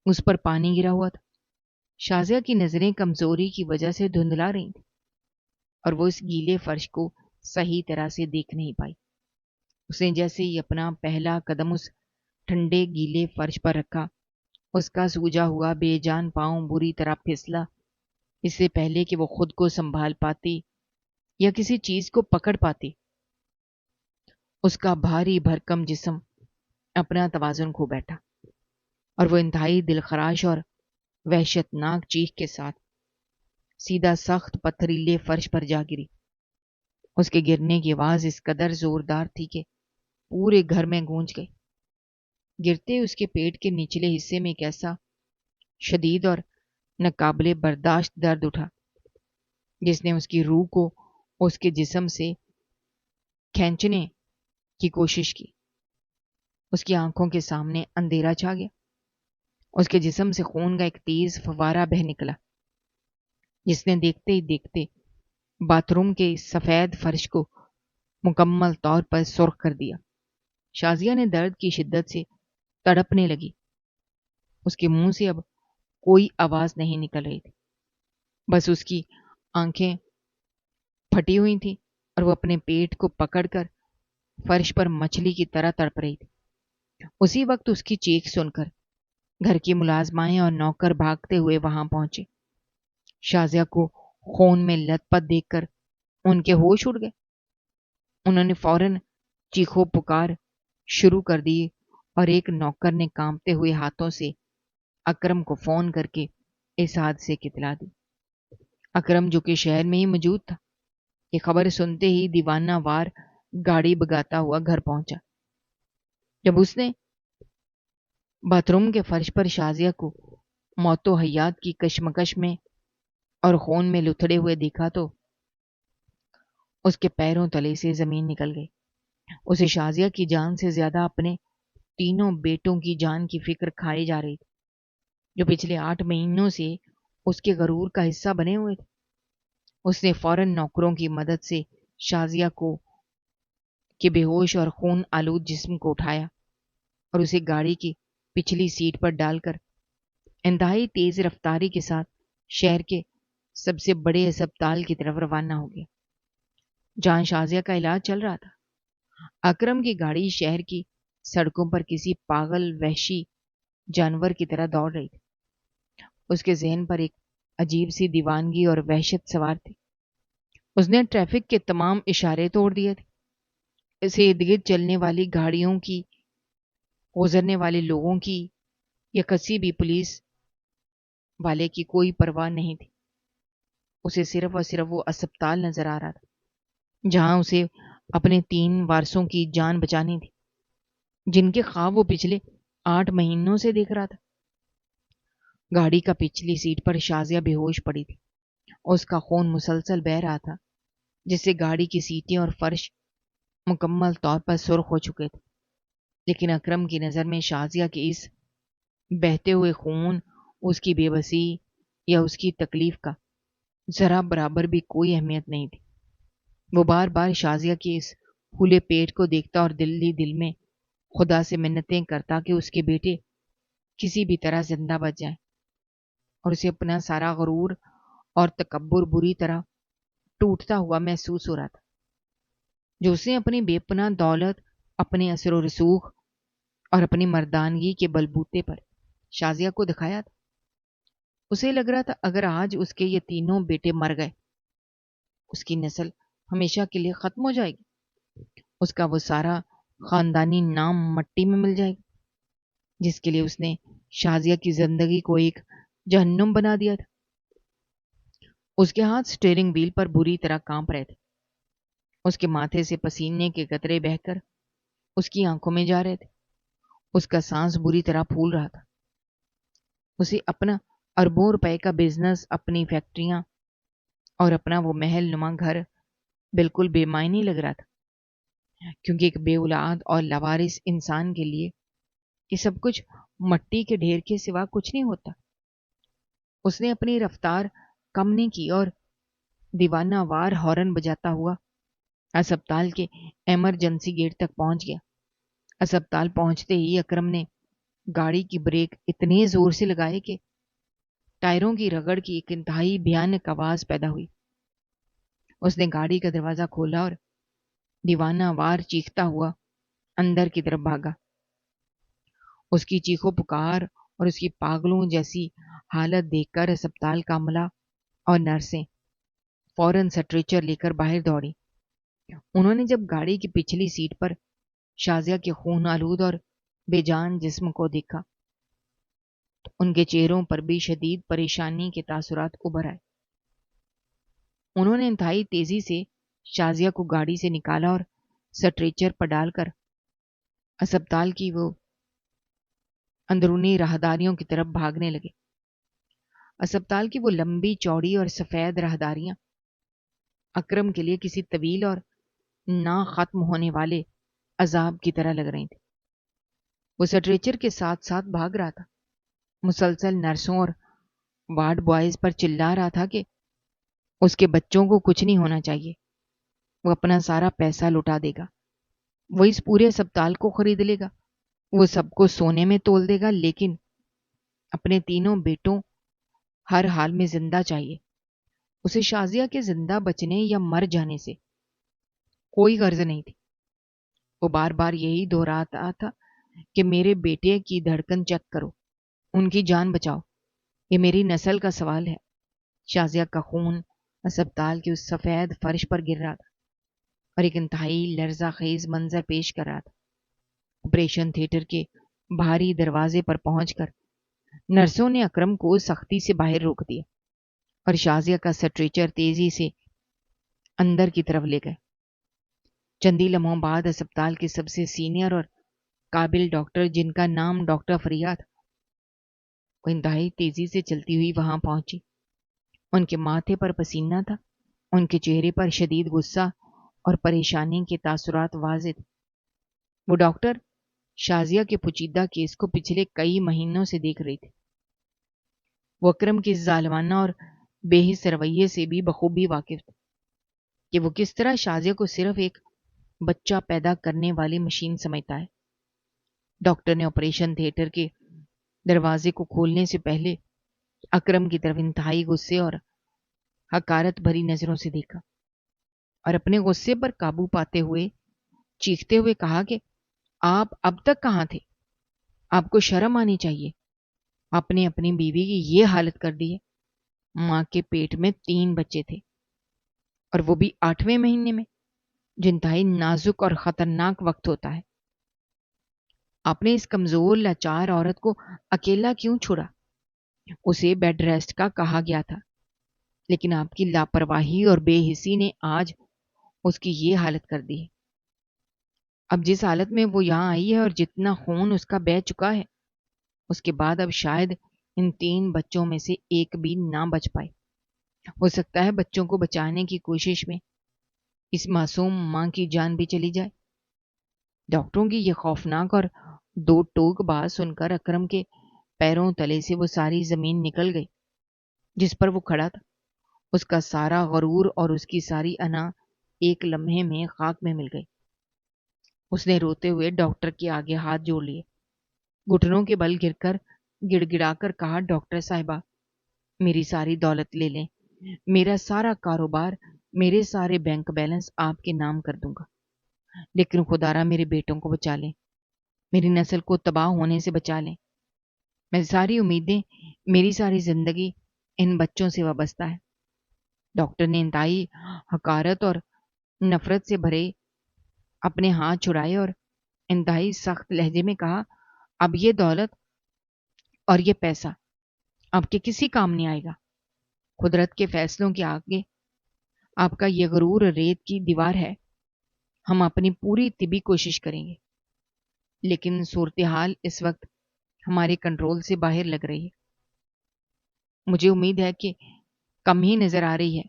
اس پر پانی گرا ہوا تھا۔ شازیہ کی نظریں کمزوری کی وجہ سے دھندلا رہی تھیں اور وہ اس گیلے فرش کو صحیح طرح سے دیکھ نہیں پائی۔ اس نے جیسے ہی اپنا پہلا قدم اس ٹھنڈے گیلے فرش پر رکھا، اس کا سوجا ہوا بے جان پاؤں بری طرح پھسلا۔ اس سے پہلے کہ وہ خود کو سنبھال پاتی یا کسی چیز کو پکڑ پاتی، اس کا بھاری بھرکم جسم اپنا توازن کھو بیٹھا اور وہ انتہائی دلخراش اور وحشتناک چیخ کے ساتھ سیدھا سخت پتھریلے فرش پر جا گری۔ اس کے گرنے کی آواز اس قدر زوردار تھی کہ پورے گھر میں گونج گئی۔ گرتے اس کے پیٹ کے نچلے حصے میں ایک ایسا شدید اور ناقابل برداشت درد اٹھا جس نے اس کی روح کو اس کے جسم سے کھینچنے کی کوشش کی۔ اس کی آنکھوں کے سامنے اندھیرا چھا گیا۔ اس کے جسم سے خون کا ایک تیز فوارہ بہہ نکلا جس نے دیکھتے ہی دیکھتے باتھ روم کے سفید فرش کو مکمل طور پر سرخ کر دیا۔ شازیہ نے درد کی شدت سے تڑپنے لگی۔ اس کے منہ سے اب کوئی آواز نہیں نکل رہی تھی، بس اس کی آنکھیں پھٹی ہوئی تھیں اور وہ اپنے پیٹ کو پکڑ کر فرش پر مچھلی کی طرح تڑپ رہی تھی۔ اسی وقت اس کی چیخ سن کر گھر کی ملازمائیں اور نوکر بھاگتے ہوئے وہاں پہنچے۔ شازیہ کو خون میں لت پت دیکھ کر ان کے ہوش اڑ گئے۔ انہوں نے فوراً چیخو پکار شروع کر دی اور ایک نوکر نے کانپتے ہوئے ہاتھوں سے اکرم کو فون کر کے اس حادثے کی اطلاع دی۔ اکرم جو کہ شہر میں ہی موجود تھا، یہ خبر سنتے ہی دیوانہ وار گاڑی بگاتا ہوا گھر پہنچا۔ جب اس نے باتھ روم کے فرش پر شازیہ کو موت و حیات کی کشمکش میں اور خون میں لتھڑے ہوئے دیکھا تو اس کے پیروں تلے سے زمین نکل گئی۔ اسے شازیہ کی جان سے زیادہ اپنے تینوں بیٹوں کی جان کی فکر کھائی جا رہی تھی جو پچھلے 8 مہینوں سے اس کے غرور کا حصہ بنے ہوئے تھے۔ اس نے فوراً نوکروں کی مدد سے شازیہ کو کے بے ہوش اور خون آلود جسم کو اٹھایا اور اسے گاڑی کی پچھلی سیٹ پر ڈال کر انتہائی تیز رفتاری کے ساتھ شہر کے سب سے بڑے ہسپتال کی طرف روانہ ہو گیا جہاں شازیہ کا علاج چل رہا تھا۔ اکرم کی گاڑی شہر کی سڑکوں پر کسی پاگل وحشی جانور کی طرح دوڑ رہی تھی۔ اس کے ذہن پر ایک عجیب سی دیوانگی اور وحشت سوار تھی۔ اس نے ٹریفک کے تمام اشارے توڑ دیے تھے۔ اسے ارد گرد چلنے والی گاڑیوں کی، گزرنے والے لوگوں کی یا کسی بھی پولیس والے کی کوئی پرواہ نہیں تھی۔ اسے صرف اور صرف وہ اسپتال نظر آ رہا تھا جہاں اسے اپنے 3 وارثوں کی جان بچانی تھی جن کے خواب وہ پچھلے 8 مہینوں سے دیکھ رہا تھا۔ گاڑی کا پچھلی سیٹ پر شازیہ بے ہوش پڑی تھی۔ اس کا خون مسلسل بہہ رہا تھا جس سے گاڑی کی سیٹیں اور فرش مکمل طور پر سرخ ہو چکے تھے، لیکن اکرم کی نظر میں شازیہ کے اس بہتے ہوئے خون، اس کی بے بسی یا اس کی تکلیف کا ذرا برابر بھی کوئی اہمیت نہیں تھی۔ وہ بار بار شازیہ کے اس پھولے پیٹ کو دیکھتا اور دل ہی دل میں خدا سے منتیں کرتا کہ اس کے بیٹے کسی بھی طرح زندہ بچ جائیں، اور اسے اپنا سارا غرور اور تکبر بری طرح ٹوٹتا ہوا محسوس ہو رہا تھا جو اس نے اپنی بے پناہ دولت، اپنے اثر و رسوخ اور اپنی مردانگی کے بلبوتے پر شازیہ کو دکھایا تھا۔ اسے لگ رہا تھا اگر آج اس کے یہ تینوں بیٹے مر گئے، اس کی نسل ہمیشہ کے لیے ختم ہو جائے گی، اس کا وہ سارا خاندانی نام مٹی میں مل جائے گا جس کے لیے اس نے شازیہ کی زندگی کو ایک جہنم بنا دیا تھا۔ اس کے ہاتھ سٹیئرنگ وہیل پر بری طرح کانپ رہے تھے۔ اس کے ماتھے سے پسینے کے قطرے بہہ کر اس کی آنکھوں میں جا رہے تھے۔ اس کا سانس بری طرح پھول رہا تھا۔ اسے اپنا اربوں روپے کا بزنس، اپنی فیکٹریاں اور اپنا وہ محل نما گھر بالکل بے معنی لگ رہا تھا، کیونکہ ایک بے اولاد اور لاوارث انسان کے لیے یہ سب کچھ مٹی کے ڈھیر کے سوا کچھ نہیں ہوتا۔ اس نے اپنی رفتار کم نہیں کی اور دیوانہ وار ہارن بجاتا ہوا اسپتال کے ایمرجنسی گیٹ تک پہنچ گیا۔ اسپتال پہنچتے ہی اکرم نے گاڑی کی بریک اتنے زور سے لگائے کہ ٹائروں کی رگڑ کی ایک انتہائی بھیانک آواز پیدا ہوئی۔ اس نے گاڑی کا دروازہ کھولا اور دیوانہ وار چیختا ہوا اندر کی طرف بھاگا۔ اس کی چیخو پکار اور اس کی پاگلوں جیسی حالت دیکھ کر اسپتال کا عملہ اور نرسیں فوراً سٹریچر لے کر باہر دوڑی۔ انہوں نے جب گاڑی کی پچھلی سیٹ پر شازیہ کے خون آلود اور بے جان جسم کو دیکھا تو ان کے چہروں پر بھی شدید پریشانی کے تاثرات ابھر آئے۔ انہوں نے انتہائی تیزی سے شازیہ کو گاڑی سے نکالا اور سٹریچر پر ڈال کر اسپتال کی وہ اندرونی راہداریوں کی طرف بھاگنے لگے۔ اسپتال کی وہ لمبی چوڑی اور سفید راہداریاں اکرم کے لیے کسی طویل اور نہ ختم ہونے والے عذاب کی طرح لگ رہی تھی۔ وہ سٹریچر کے ساتھ ساتھ بھاگ رہا تھا، مسلسل نرسوں اور وارڈ بوائز پر چلا رہا تھا کہ اس کے بچوں کو کچھ نہیں ہونا چاہیے، وہ اپنا سارا پیسہ لٹا دے گا، وہ اس پورے اسپتال کو خرید لے گا، وہ سب کو سونے میں تول دے گا، لیکن اپنے تینوں بیٹوں ہر حال میں زندہ چاہیے۔ اسے شازیہ کے زندہ بچنے یا مر جانے سے کوئی غرض نہیں تھی۔ وہ بار بار یہی دہراتا تھا کہ میرے بیٹے کی دھڑکن چیک کرو، ان کی جان بچاؤ، یہ میری نسل کا سوال ہے۔ شازیہ کا خون اسپتال کے اس سفید فرش پر گر رہا تھا اور ایک انتہائی لرزہ خیز منظر پیش کر رہا تھا۔ آپریشن تھیٹر کے بھاری دروازے پر پہنچ کر نرسوں نے اکرم کو سختی سے باہر روک دیا اور شازیہ کا سٹریچر تیزی سے اندر کی طرف لے گئے۔ چندی لمحوں بعد اسپتال کے سب سے سینئر اور قابل ڈاکٹر، جن کا نام ڈاکٹر فریہ تھا، وہ انتہائی تیزی سے چلتی ہوئی وہاں پہنچی۔ ان کے ماتھے پر پسینہ تھا، ان کے چہرے پر شدید غصہ اور پریشانی کے تاثرات واضح تھے۔ وہ ڈاکٹر شازیہ کے پوچیدہ کیس کو پچھلے کئی مہینوں سے دیکھ رہی تھی۔ وہ اکرم کے ظالمانہ اور بے حس رویے سے بھی بخوبی واقف تھے کہ وہ کس طرح شازیہ کو صرف ایک بچہ پیدا کرنے والی مشین سمجھتا ہے۔ ڈاکٹر نے آپریشن تھیٹر کے دروازے کو کھولنے سے پہلے اکرم کی طرف انتہائی غصے اور حقارت بھری نظروں سے دیکھا اور اپنے غصے پر قابو پاتے ہوئے چیختے ہوئے کہا کہ آپ اب تک کہاں تھے؟ آپ کو شرم آنی چاہیے، آپ نے اپنی بیوی کی یہ حالت کر دی ہے۔ ماں کے پیٹ میں 3 بچے تھے اور وہ بھی 8ویں مہینے میں، جو انتہائی نازک اور خطرناک وقت ہوتا ہے۔ آپ نے اس کمزور لاچار عورت کو اکیلا کیوں چھوڑا؟ اسے بیڈ ریسٹ کا کہا گیا تھا، لیکن آپ کی لاپرواہی اور بے حسی نے آج اس کی یہ حالت کر دی ہے۔ اب جس حالت میں وہ یہاں آئی ہے اور جتنا خون اس کا بہہ چکا ہے، اس کے بعد اب شاید ان 3 بچوں میں سے ایک بھی نہ بچ پائے۔ ہو سکتا ہے بچوں کو بچانے کی کوشش میں اس معصوم ماں کی جان بھی چلی جائے۔ ڈاکٹروں کی یہ خوفناک اور 2 ٹوک بات سن کر اکرم کے پیروں تلے سے وہ ساری زمین نکل گئی جس پر وہ کھڑا تھا۔ اس کا سارا غرور اور اس کی ساری انا ایک لمحے میں خاک میں مل گئی۔ اس نے روتے ہوئے ڈاکٹر کے آگے ہاتھ جوڑ لیے، گھٹنوں کے بل گر کر گڑ گڑا کر کہا، ڈاکٹر صاحبہ، میری ساری دولت لے لیں، میرا سارا کاروبار، میرے سارے بینک بیلنس آپ کے نام کر دوں گا، لیکن خدا را میرے بیٹوں کو بچا لیں، میری نسل کو تباہ ہونے سے بچا لیں۔ میری ساری امیدیں، میری ساری زندگی ان بچوں سے وابستہ ہے۔ ڈاکٹر نے انتہائی حقارت اور نفرت سے بھرے اپنے ہاتھ چھڑائے اور انتہائی سخت لہجے میں کہا، اب یہ دولت اور یہ پیسہ آپ کے کسی کام نہیں آئے گا۔ قدرت کے فیصلوں کے آگے آپ کا یہ غرور ریت کی دیوار ہے۔ ہم اپنی پوری طبی کوشش کریں گے، لیکن صورتحال اس وقت ہمارے کنٹرول سے باہر لگ رہی ہے۔ مجھے امید ہے کہ کم ہی نظر آ رہی ہے۔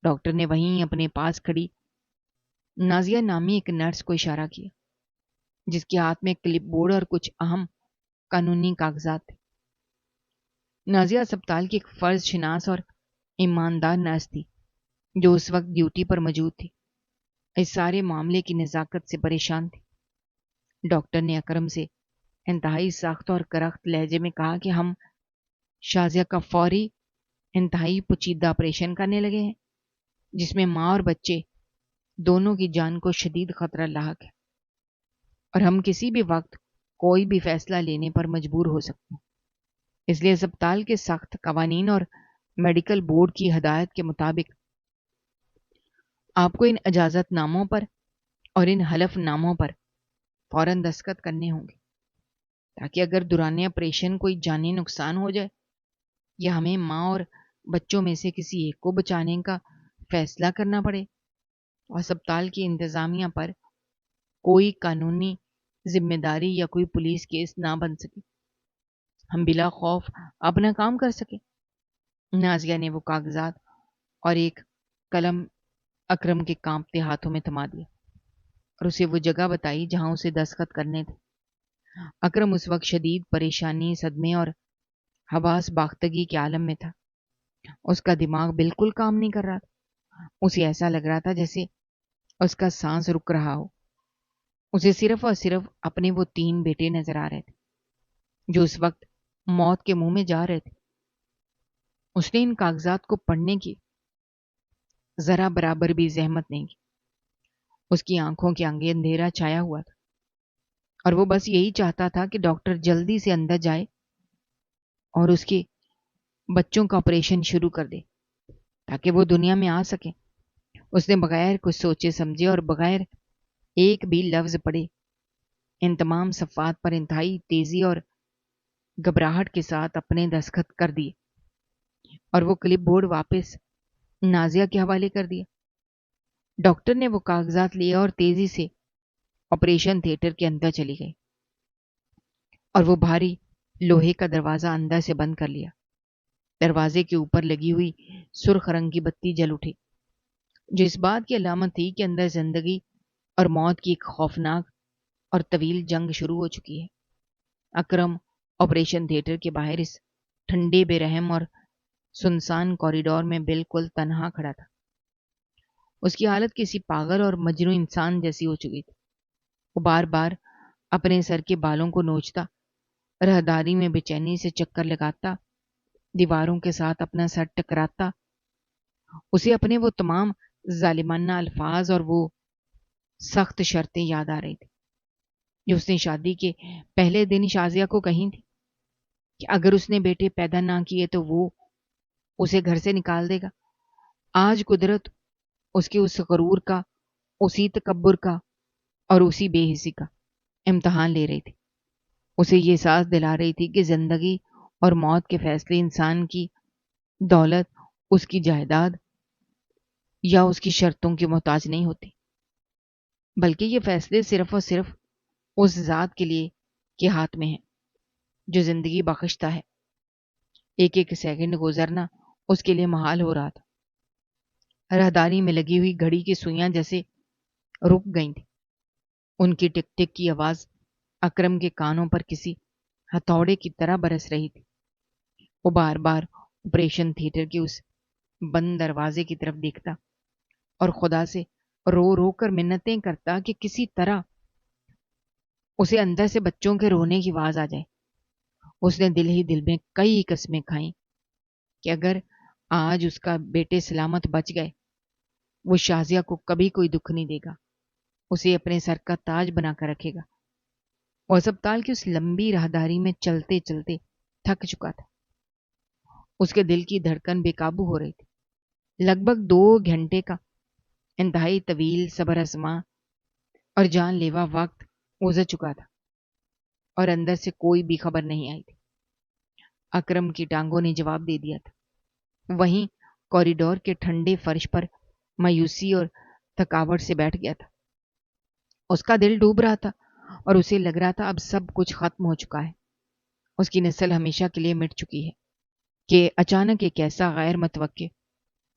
ڈاکٹر نے وہیں اپنے پاس کھڑی نازیہ نامی ایک نرس کو اشارہ کیا، جس کے ہاتھ میں کلپ بورڈ اور کچھ اہم قانونی کاغذات تھے۔ نازیہ اسپتال کی ایک فرض شناس اور ایماندار نرس تھی۔ جو اس وقت ڈیوٹی پر موجود تھی، اس سارے معاملے کی نزاکت سے پریشان تھی۔ ڈاکٹر نے اکرم سے انتہائی سخت اور کرخت لہجے میں کہا کہ ہم شازیہ کا فوری انتہائی پوشیدہ آپریشن کرنے لگے ہیں، جس میں ماں اور بچے دونوں کی جان کو شدید خطرہ لاحق ہے، اور ہم کسی بھی وقت کوئی بھی فیصلہ لینے پر مجبور ہو سکتے ہیں۔ اس لیے اسپتال کے سخت قوانین اور میڈیکل بورڈ کی ہدایت کے مطابق آپ کو ان اجازت ناموں پر اور ان حلف ناموں پر فوراً دستخط کرنے ہوں گے، تاکہ اگر دوران آپریشن کوئی جانی نقصان ہو جائے یا ہمیں ماں اور بچوں میں سے کسی ایک کو بچانے کا فیصلہ کرنا پڑے، اور اسپتال کی انتظامیہ پر کوئی قانونی ذمہ داری یا کوئی پولیس کیس نہ بن سکے، ہم بلا خوف اپنا کام کر سکیں۔ نازیہ نے وہ کاغذات اور ایک قلم اکرم کے کانپتے ہاتھوں میں تھما دیا اور اسے وہ جگہ بتائی جہاں اسے دستخط کرنے تھے۔ اکرم اس وقت شدید پریشانی، صدمے اور حواس باختگی کے عالم میں تھا۔ اس کا دماغ بالکل کام نہیں کر رہا تھا۔ اسے ایسا لگ رہا تھا جیسے اس کا سانس رک رہا ہو۔ اسے صرف اور صرف اپنے وہ 3 بیٹے نظر آ رہے تھے جو اس وقت موت کے منہ میں جا رہے تھے۔ اس نے ان کاغذات کو پڑھنے کی ذرا برابر بھی زحمت نہیں کی۔ اس کی آنکھوں کے آگے اندھیرا چھایا ہوا تھا اور وہ بس یہی چاہتا تھا کہ ڈاکٹر جلدی سے اندر جائے اور اس کے بچوں کا آپریشن شروع کر دے تاکہ وہ دنیا میں آ سکے۔ اس نے بغیر کچھ سوچے سمجھے اور بغیر ایک بھی لفظ پڑھے ان تمام صفحات پر انتہائی تیزی اور گھبراہٹ کے ساتھ اپنے دستخط کر دیے اور وہ کلپ بورڈ واپس نازیہ کے حوالے کر دیا۔ ڈاکٹر نے وہ کاغذات لیا اور تیزی سے آپریشن تھیٹر کے اندر چلی گئی اور وہ بھاری لوہے کا دروازہ اندر سے بند کر لیا۔ دروازے کے اوپر لگی ہوئی سرخ رنگ کی بتی جل اٹھی، جو اس بات کی علامت تھی کہ اندر زندگی اور موت کی ایک خوفناک اور طویل جنگ شروع ہو چکی ہے۔ اکرم آپریشن تھیٹر کے باہر اس ٹھنڈے بے رحم اور سنسان کوریڈور میں بالکل تنہا کھڑا تھا۔ اس کی حالت کسی پاگل اور مجنون انسان جیسی ہو چکی تھی۔ وہ بار بار اپنے سر کے بالوں کو نوچتا، راہداری میں بے چینی سے چکر لگاتا، دیواروں کے ساتھ اپنا سر ٹکراتا۔ اسے اپنے وہ تمام ظالمانہ الفاظ اور وہ سخت شرطیں یاد آ رہی تھی جو اس نے شادی کے پہلے دن شازیہ کو کہی تھی کہ اگر اس نے بیٹے پیدا نہ کیے تو وہ اسے گھر سے نکال دے گا۔ آج قدرت اس کے اس غرور کا، اسی تکبر کا اور اسی بے حسی کا امتحان لے رہی تھی۔ اسے یہ احساس دلا رہی تھی کہ زندگی اور موت کے فیصلے انسان کی دولت، اس کی جائیداد یا اس کی شرطوں کے محتاج نہیں ہوتے، بلکہ یہ فیصلے صرف اور صرف اس ذات کے لیے کے ہاتھ میں ہیں جو زندگی بخشتا ہے۔ ایک ایک سیکنڈ گزرنا اس کے لیے محال ہو رہا تھا۔ راہداری میں لگی ہوئی گھڑی کی سوئیاں جیسے رک گئی تھیں۔ ان کی ٹک ٹک کی آواز اکرم کے کانوں پر کسی ہتھوڑے کی طرح برس رہی تھی۔ وہ بار بار آپریشن تھیٹر کے اس بند دروازے کی طرف دیکھتا اور خدا سے رو رو کر منتیں کرتا کہ کسی طرح اسے اندر سے بچوں کے رونے کی آواز آ جائے۔ اس نے دل ہی دل میں کئی قسمیں کھائیں کہ اگر آج اس کا بیٹے سلامت بچ گئے، وہ شازیہ کو کبھی کوئی دکھ نہیں دے گا، اسے اپنے سر کا تاج بنا کر رکھے گا۔ وہ اسپتال کی اس لمبی راہداری میں چلتے چلتے تھک چکا تھا۔ اس کے دل کی دھڑکن بے قابو ہو رہی تھی۔ لگ بھگ 2 گھنٹے کا انتہائی طویل صبر آزما اور جان لیوا وقت گزر چکا تھا اور اندر سے کوئی بھی خبر نہیں آئی تھی۔ اکرم کی ٹانگوں نے جواب دے دیا تھا۔ وہیں کوریڈور کے ٹھنڈے فرش پر مایوسی اور تھکاوٹ سے بیٹھ گیا تھا۔ اس کا دل ڈوب رہا تھا اور اسے لگ رہا تھا اب سب کچھ ختم ہو چکا ہے۔ اس کی نسل ہمیشہ کے لیے مٹ چکی ہے کہ اچانک ایک ایسا غیر متوقع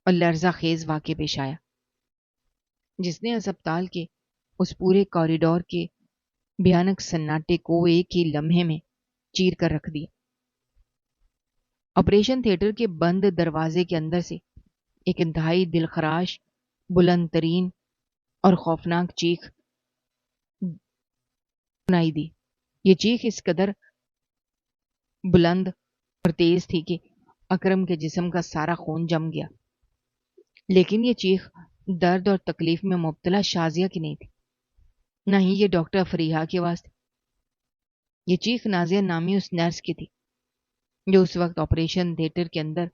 اور لرزہ خیز واقع پیش آیا جس نے اسپتال کے اس پورے کوریڈور کے بھیانک سناٹے کو ایک ہی لمحے میں چیر کر رکھ دیا۔ آپریشن تھیٹر کے بند دروازے کے اندر سے ایک انتہائی دلخراش، بلند ترین اور خوفناک چیخ سنائی دی۔ یہ چیخ اس قدر بلند اور تیز تھی کہ اکرم کے جسم کا سارا خون جم گیا، لیکن یہ چیخ درد اور تکلیف میں مبتلا شازیہ کی نہیں تھی، نہ ہی یہ ڈاکٹر فریحہ کی آواز تھی۔ یہ چیخ نازیہ نامی اس نرس کی تھی جو اس وقت آپریشن تھیٹر کے اندر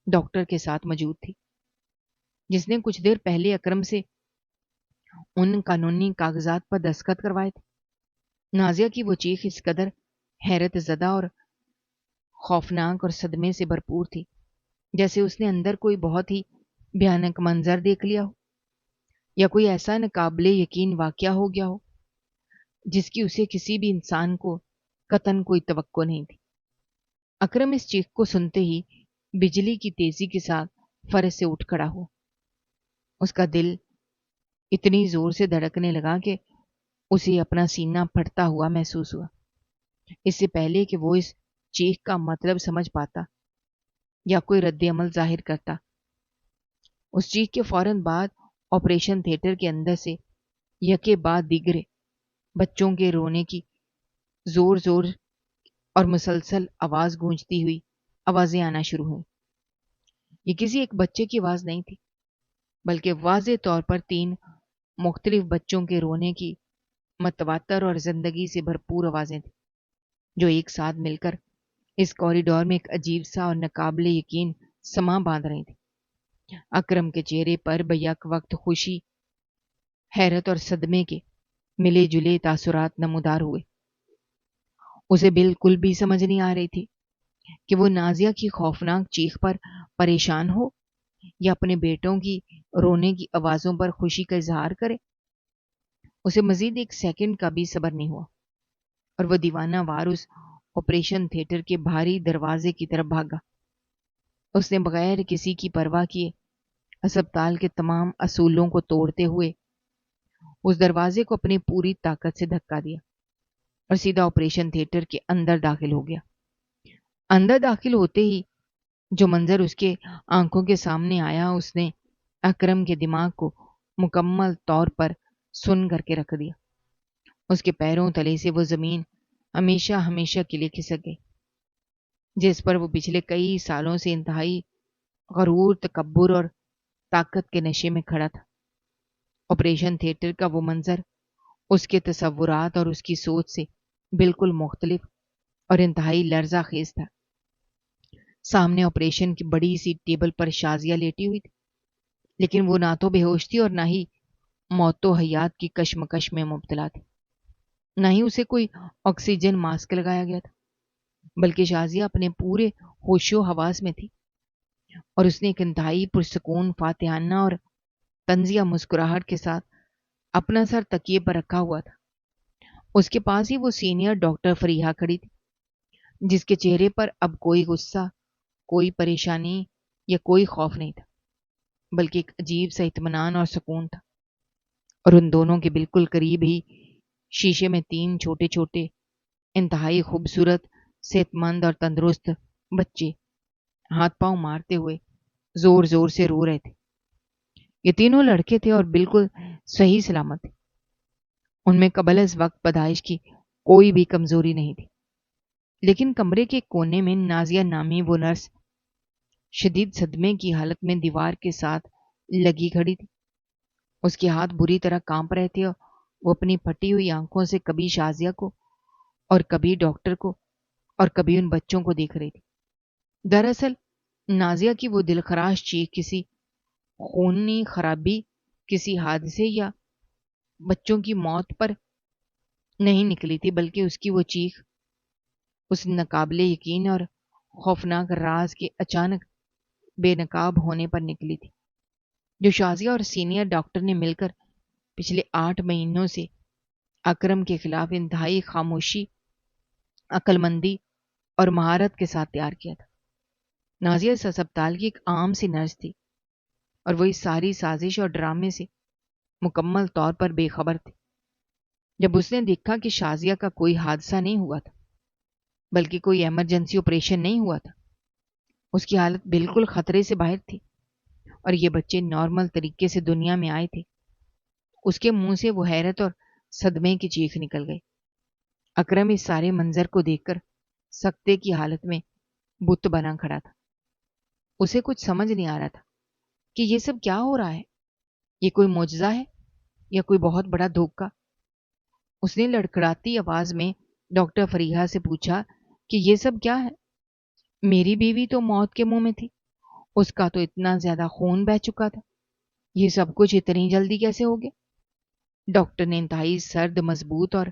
ڈاکٹر کے ساتھ موجود تھی، جس نے کچھ دیر پہلے اکرم سے ان قانونی کاغذات پر دستخط کروائے تھے۔ نازیہ کی وہ چیخ اس قدر حیرت زدہ اور خوفناک اور صدمے سے بھرپور تھی جیسے اس نے اندر کوئی بہت ہی بھیانک منظر دیکھ لیا ہو، یا کوئی ایسا ناقابل یقین واقعہ ہو گیا ہو جس کی اسے کسی بھی انسان کو قطعاً کوئی توقع نہیں تھی۔ اکرم اس چیخ کو سنتے ہی بجلی کی تیزی کے ساتھ فرش سے اٹھ کھڑا ہوا۔ اس کا دل اتنی زور سے دھڑکنے لگا کہ اسے اپنا سینہ پھٹتا ہوا محسوس ہوا۔ اس سے پہلے کہ وہ اس چیخ کا مطلب سمجھ پاتا یا کوئی رد عمل ظاہر کرتا، اس چیخ کے فوراً بعد آپریشن تھیٹر کے اندر سے یکے بعد دیگرے بچوں کے رونے کی زور زور اور مسلسل آواز گونجتی ہوئی آوازیں آنا شروع ہوئیں۔ یہ کسی ایک بچے کی آواز نہیں تھی، بلکہ واضح طور پر 3 مختلف بچوں کے رونے کی متواتر اور زندگی سے بھرپور آوازیں تھیں جو ایک ساتھ مل کر اس کوریڈور میں ایک عجیب سا اور ناقابل یقین سما باندھ رہی تھی۔ اکرم کے چہرے پر بیک وقت خوشی، حیرت اور صدمے کے ملے جلے تاثرات نمودار ہوئے۔ اسے بالکل بھی سمجھ نہیں آ رہی تھی کہ وہ نازیہ کی خوفناک چیخ پر پریشان ہو یا اپنے بیٹوں کی رونے کی آوازوں پر خوشی کا اظہار کرے۔ اسے مزید 1 سیکنڈ کا بھی صبر نہیں ہوا اور وہ دیوانہ وار اس آپریشن تھیٹر کے بھاری دروازے کی طرف بھاگا۔ اس نے بغیر کسی کی پرواہ کیے اسپتال کے تمام اصولوں کو توڑتے ہوئے اس دروازے کو اپنی پوری طاقت سے دھکا دیا اور سیدھا آپریشن تھیٹر کے اندر داخل ہو گیا۔ اندر داخل ہوتے ہی جو منظر اس کے آنکھوں کے سامنے آیا، اس نے اکرم کے دماغ کو مکمل طور پر سن کر کے رکھ دیا۔ اس کے پیروں تلے سے وہ زمین ہمیشہ ہمیشہ کے لیے کھسک گئی جس پر وہ پچھلے کئی سالوں سے انتہائی غرور، تکبر اور طاقت کے نشے میں کھڑا تھا۔ آپریشن تھیٹر کا وہ منظر اس کے تصورات اور اس کی سوچ سے بالکل مختلف اور انتہائی لرزہ خیز تھا۔ سامنے آپریشن کی بڑی سی ٹیبل پر شازیہ لیٹی ہوئی تھی، لیکن وہ نہ تو بے ہوش تھی اور نہ ہی موت و حیات کی کشمکش میں مبتلا تھی، نہ ہی اسے کوئی آکسیجن ماسک لگایا گیا تھا، بلکہ شازیہ اپنے پورے ہوش و حواس میں تھی اور اس نے ایک انتہائی پرسکون، فاتحانہ اور طنزیہ مسکراہٹ کے ساتھ اپنا سر تکیے پر رکھا ہوا تھا۔ اس کے پاس ہی وہ سینئر ڈاکٹر فریحہ کھڑی تھی، جس کے چہرے پر اب کوئی غصہ، کوئی پریشانی یا کوئی خوف نہیں تھا، بلکہ ایک عجیب سا اطمینان اور سکون تھا۔ اور ان دونوں کے بالکل قریب ہی شیشے میں 3 چھوٹے چھوٹے انتہائی خوبصورت، صحت مند اور تندرست بچے ہاتھ پاؤں مارتے ہوئے زور زور سے رو رہے تھے۔ یہ تینوں لڑکے تھے اور بالکل صحیح سلامت تھے۔ ان میں قبل از وقت پیدائش کی کوئی بھی کمزوری نہیں تھی، لیکن کمرے کے کونے میں نازیہ نامی وہ نرس شدید صدمے کی حالت میں دیوار کے ساتھ لگی کھڑی تھی۔ اس کے ہاتھ بری طرح کانپ رہے تھے اور وہ اپنی پھٹی ہوئی آنکھوں سے کبھی شازیہ کو اور کبھی ڈاکٹر کو اور کبھی ان بچوں کو دیکھ رہی تھی۔ دراصل نازیہ کی وہ دلخراش چیخ کسی خونی خرابی، کسی حادثے یا بچوں کی موت پر نہیں نکلی تھی، بلکہ اس کی وہ چیخ اس ناقابل یقین اور خوفناک راز کے اچانک بے نقاب ہونے پر نکلی تھی جو شازیہ اور سینئر ڈاکٹر نے مل کر پچھلے 8 مہینوں سے اکرم کے خلاف انتہائی خاموشی، عقل مندی اور مہارت کے ساتھ تیار کیا تھا۔ نازیہ اس اسپتال کی ایک عام سی نرس تھی اور وہ اس ساری سازش اور ڈرامے سے مکمل طور پر بے خبر تھی۔ جب اس نے دیکھا کہ شازیہ کا کوئی حادثہ نہیں ہوا تھا، بلکہ کوئی ایمرجنسی آپریشن نہیں ہوا تھا، اس کی حالت بالکل خطرے سے باہر تھی اور یہ بچے نارمل طریقے سے دنیا میں آئے تھے۔ اس کے منہ سے وہ حیرت اور صدمے کی چیخ نکل گئی۔ اکرم اس سارے منظر کو دیکھ کر سکتے کی حالت میں بت بنا کھڑا تھا۔ اسے کچھ سمجھ نہیں آ رہا تھا کہ یہ سب کیا ہو رہا ہے، یہ کوئی معجزہ ہے یا کوئی بہت بڑا دھوکہ۔ اس نے لڑکھڑاتی آواز میں ڈاکٹر فریحہ سے پوچھا کہ یہ سب کیا ہے؟ میری بیوی تو موت کے منہ میں تھی، اس کا تو اتنا زیادہ خون بہہ چکا تھا، یہ سب کچھ اتنی جلدی کیسے ہو گیا؟ ڈاکٹر نے انتہائی سرد، مضبوط اور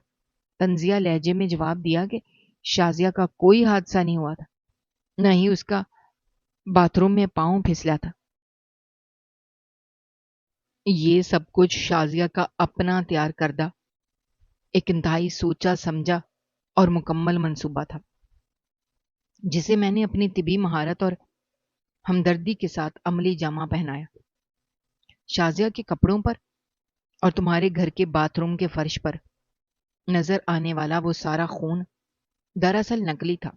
طنزیہ لہجے میں جواب دیا کہ شازیہ کا کوئی حادثہ نہیں ہوا تھا، نہ ہی اس کا باتھ روم میں پاؤں پھسلا تھا۔ یہ سب کچھ شازیہ کا اپنا تیار کردہ ایک انتہائی سوچا سمجھا اور مکمل منصوبہ تھا، جسے میں نے اپنی طبی مہارت اور ہمدردی کے ساتھ عملی جامہ پہنایا۔ شازیہ کے کپڑوں پر اور تمہارے گھر کے باتھ روم کے فرش پر نظر آنے والا وہ سارا خون دراصل نکلی تھا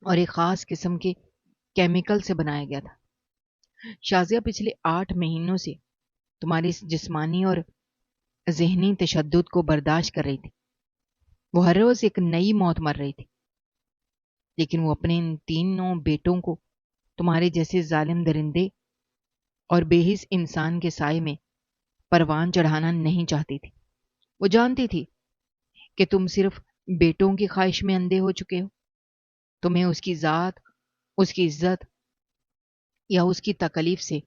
اور ایک خاص قسم کے کیمیکل سے بنایا گیا تھا۔ شازیہ پچھلے 8 مہینوں سے تمہاری جسمانی اور ذہنی تشدد کو برداشت کر رہی تھی۔ وہ ہر روز ایک نئی موت مر رہی تھی، لیکن وہ اپنے ان تینوں بیٹوں کو تمہارے جیسے ظالم درندے اور بے حس انسان کے سائے میں پروان چڑھانا نہیں چاہتی تھی۔ وہ جانتی تھی کہ تم صرف بیٹوں کی خواہش میں اندھے ہو چکے ہو، تمہیں اس کی ذات، اس کی عزت یا اس کی تکلیف سے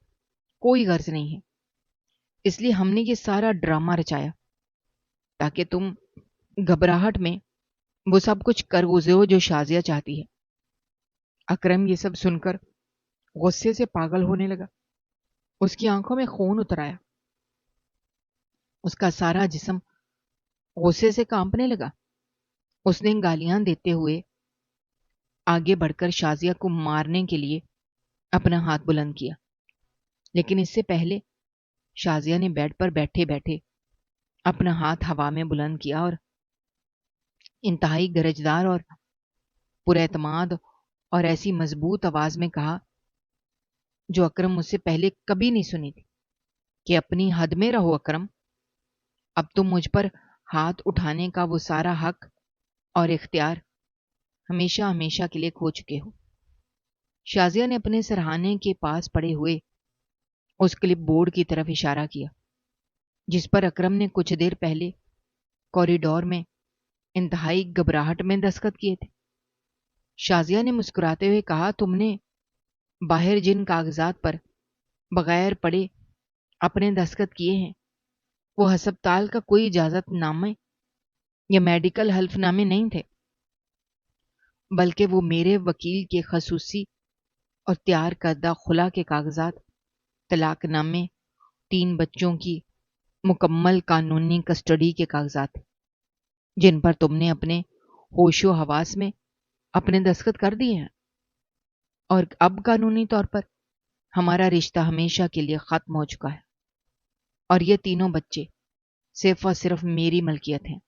کوئی غرض نہیں ہے۔ اس لیے ہم نے یہ سارا ڈرامہ رچایا تاکہ تم گھبراہٹ میں وہ سب کچھ کر گزرو جو شازیہ چاہتی ہے۔ اکرم یہ سب سن کر غصے سے پاگل ہونے لگا۔ اس کی آنکھوں میں خون اتر آیا، اس کا سارا جسم غصے سے کانپنے لگا۔ اس نے گالیاں دیتے ہوئے آگے بڑھ کر شازیہ کو مارنے کے لیے اپنا ہاتھ بلند کیا، لیکن اس سے پہلے شازیہ نے بیڈ پر بیٹھے بیٹھے اپنا ہاتھ ہوا میں بلند کیا اور انتہائی گرجدار اور پراعتماد اور ایسی مضبوط آواز میں کہا جو اکرم مجھ سے پہلے کبھی نہیں سنی تھی، کہ اپنی حد میں رہو اکرم، اب تم مجھ پر ہاتھ اٹھانے کا وہ سارا حق اور اختیار ہمیشہ ہمیشہ کے لیے کھو چکے ہو۔ شازیہ نے اپنے سرہانے کے پاس پڑے ہوئے اس کلپ بورڈ کی طرف اشارہ کیا جس پر اکرم نے کچھ دیر پہلے کوریڈور میں انتہائی گھبراہٹ میں دستخط کیے تھے۔ شازیہ نے مسکراتے ہوئے کہا، تم نے باہر جن کاغذات پر بغیر پڑھے اپنے دستخط کیے ہیں وہ ہسپتال کا کوئی اجازت نامے یا میڈیکل حلف نامے نہیں تھے، بلکہ وہ میرے وکیل کے خصوصی اور تیار کردہ خلا کے کاغذات، طلاق نامے، 3 بچوں کی مکمل قانونی کسٹڈی کے کاغذات، جن پر تم نے اپنے ہوش و حواس میں اپنے دستخط کر دیے ہیں، اور اب قانونی طور پر ہمارا رشتہ ہمیشہ کے لیے ختم ہو چکا ہے، اور یہ تینوں بچے صرف اور صرف میری ملکیت ہیں۔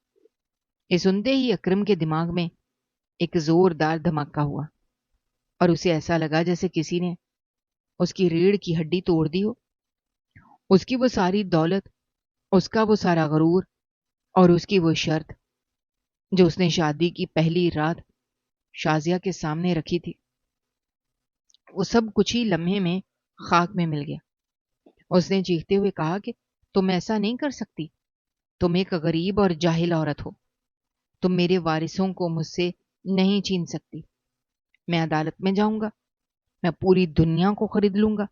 یہ سنتے ہی اکرم کے دماغ میں ایک زوردار دھماکہ ہوا اور اسے ایسا لگا جیسے کسی نے اس کی ریڑھ کی ہڈی توڑ دی ہو۔ اس کی وہ ساری دولت، اس کا وہ سارا غرور اور اس کی وہ شرط جو اس نے شادی کی پہلی رات شازیہ کے سامنے رکھی تھی، وہ سب کچھ ہی لمحے میں خاک میں مل گیا۔ اس نے چیختے ہوئے کہا کہ تم ایسا نہیں کر سکتی، تم ایک غریب اور جاہل عورت ہو، تم میرے وارثوں کو مجھ سے نہیں چھین سکتی۔ میں عدالت میں جاؤں گا، میں پوری دنیا کو خرید لوں گا،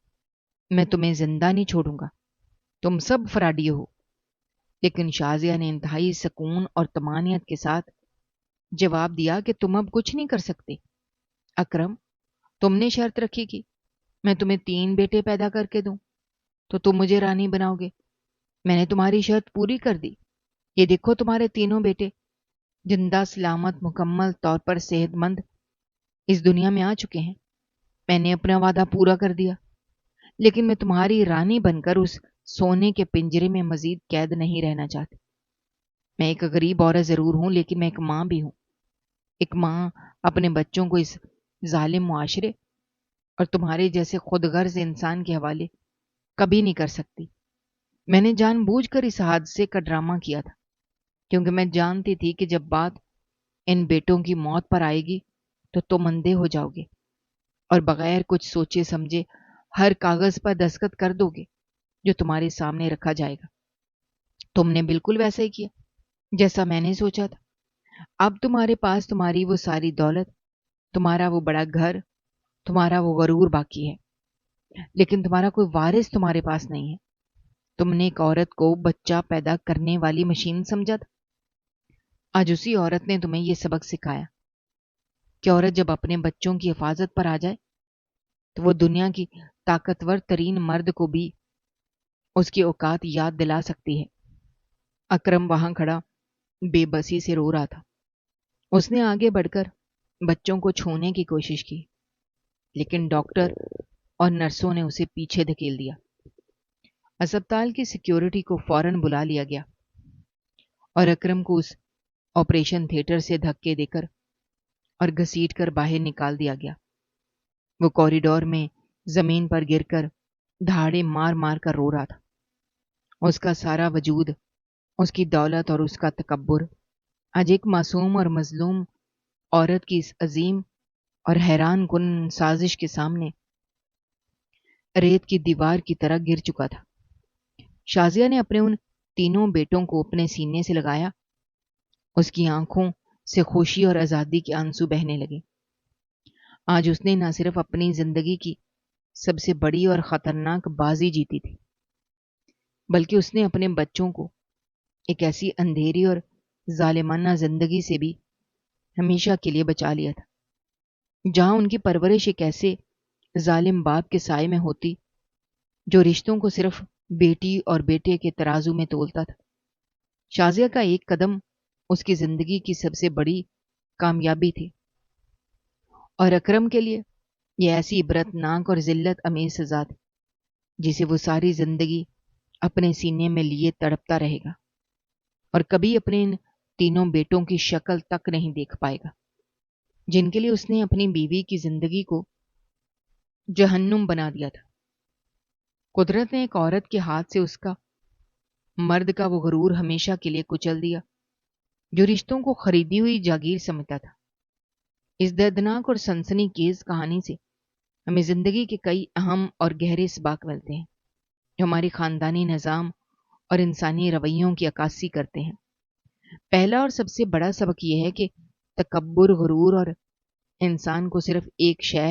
میں تمہیں زندہ نہیں چھوڑوں گا، تم سب فراڈی ہو۔ لیکن شازیہ نے انتہائی سکون اور طمانینت کے ساتھ جواب دیا کہ تم اب کچھ نہیں کر سکتے۔ اکرم، تم نے شرط رکھی کہ میں تمہیں 3 بیٹے پیدا کر کے دوں تو تم مجھے رانی بناؤ گے۔ میں نے تمہاری شرط پوری کر دی، یہ دیکھو تمہارے تینوں بیٹے زندہ سلامت مکمل طور پر صحت مند اس دنیا میں آ چکے ہیں۔ میں نے اپنا وعدہ پورا کر دیا، لیکن میں تمہاری رانی بن کر اس سونے کے پنجرے میں مزید قید نہیں رہنا چاہتی۔ میں ایک غریب عورت ضرور ہوں، لیکن میں ایک ماں بھی ہوں۔ ایک ماں اپنے بچوں کو اس ظالم معاشرے اور تمہارے جیسے خود غرض انسان کے حوالے کبھی نہیں کر سکتی۔ میں نے جان بوجھ کر اس حادثے کا ڈرامہ کیا تھا، کیونکہ میں جانتی تھی کہ جب بات ان بیٹوں کی موت پر آئے گی تو تم اندھے ہو جاؤ گے اور بغیر کچھ سوچے سمجھے ہر کاغذ پر دستخط کر دو گے جو تمہارے سامنے رکھا جائے گا۔ تم نے بالکل ویسا ہی کیا جیسا میں نے سوچا تھا۔ اب تمہارے پاس تمہاری وہ ساری دولت، تمہارا وہ بڑا گھر، تمہارا وہ غرور باقی ہے، لیکن تمہارا کوئی وارث تمہارے پاس نہیں ہے۔ تم نے ایک عورت کو بچہ پیدا کرنے والی مشین سمجھا تھا۔ آج اسی عورت نے تمہیں یہ سبق سکھایا کہ عورت جب اپنے بچوں کی حفاظت پر آ جائے تو وہ دنیا کی طاقتور ترین مرد کو بھی اس کی اوقات یاد دلا سکتی ہے۔ اکرم وہاں کھڑا بے بسی سے رو رہا تھا۔ اس نے آگے بڑھ کر بچوں کو چھونے کی کوشش کی، لیکن ڈاکٹر اور نرسوں نے اسے پیچھے دھکیل دیا۔ اسپتال کی سیکیورٹی کو فوراً بلا لیا گیا اور اکرم کو اس آپریشن تھیٹر سے دھکے دے کر اور گھسیٹ کر باہر نکال دیا گیا۔ وہ کوریڈور میں زمین پر گر کر دھاڑے مار مار کر رو رہا تھا۔ اس کا سارا وجود، اس کی دولت اور اس کا تکبر آج ایک معصوم اور مظلوم عورت کی اس عظیم اور حیران کن سازش کے سامنے ریت کی دیوار کی طرح گر چکا تھا۔ شازیہ نے اپنے ان تینوں بیٹوں کو اپنے سینے سے لگایا۔ اس کی آنکھوں سے خوشی اور آزادی کے آنسو بہنے لگے۔ آج اس نے نہ صرف اپنی زندگی کی سب سے بڑی اور خطرناک بازی جیتی تھی، بلکہ اس نے اپنے بچوں کو ایک ایسی اندھیری اور ظالمانہ زندگی سے بھی ہمیشہ کے لیے بچا لیا تھا، جہاں ان کی پرورش ایک ایسے ظالم باپ کے سائے میں ہوتی جو رشتوں کو صرف بیٹی اور بیٹے کے ترازو میں تولتا تھا۔ شازیہ کا ایک قدم اس کی زندگی کی سب سے بڑی کامیابی تھی، اور اکرم کے لیے یہ ایسی عبرتناک اور ذلت امیز سزا تھی جسے وہ ساری زندگی اپنے سینے میں لیے تڑپتا رہے گا اور کبھی اپنے ان تینوں بیٹوں کی شکل تک نہیں دیکھ پائے گا، جن کے لیے اس نے اپنی بیوی کی زندگی کو جہنم بنا دیا تھا۔ قدرت نے ایک عورت کے ہاتھ سے اس کا مرد کا وہ غرور ہمیشہ کے لیے کچل دیا جو رشتوں کو خریدی ہوئی جاگیر سمجھتا تھا۔ اس دردناک اور سنسنی خیز کہانی سے ہمیں زندگی کے کئی اہم اور گہرے اسباق ملتے ہیں جو ہماری خاندانی نظام اور انسانی رویوں کی عکاسی کرتے ہیں۔ پہلا اور سب سے بڑا سبق یہ ہے کہ تکبر، غرور اور انسان کو صرف ایک شے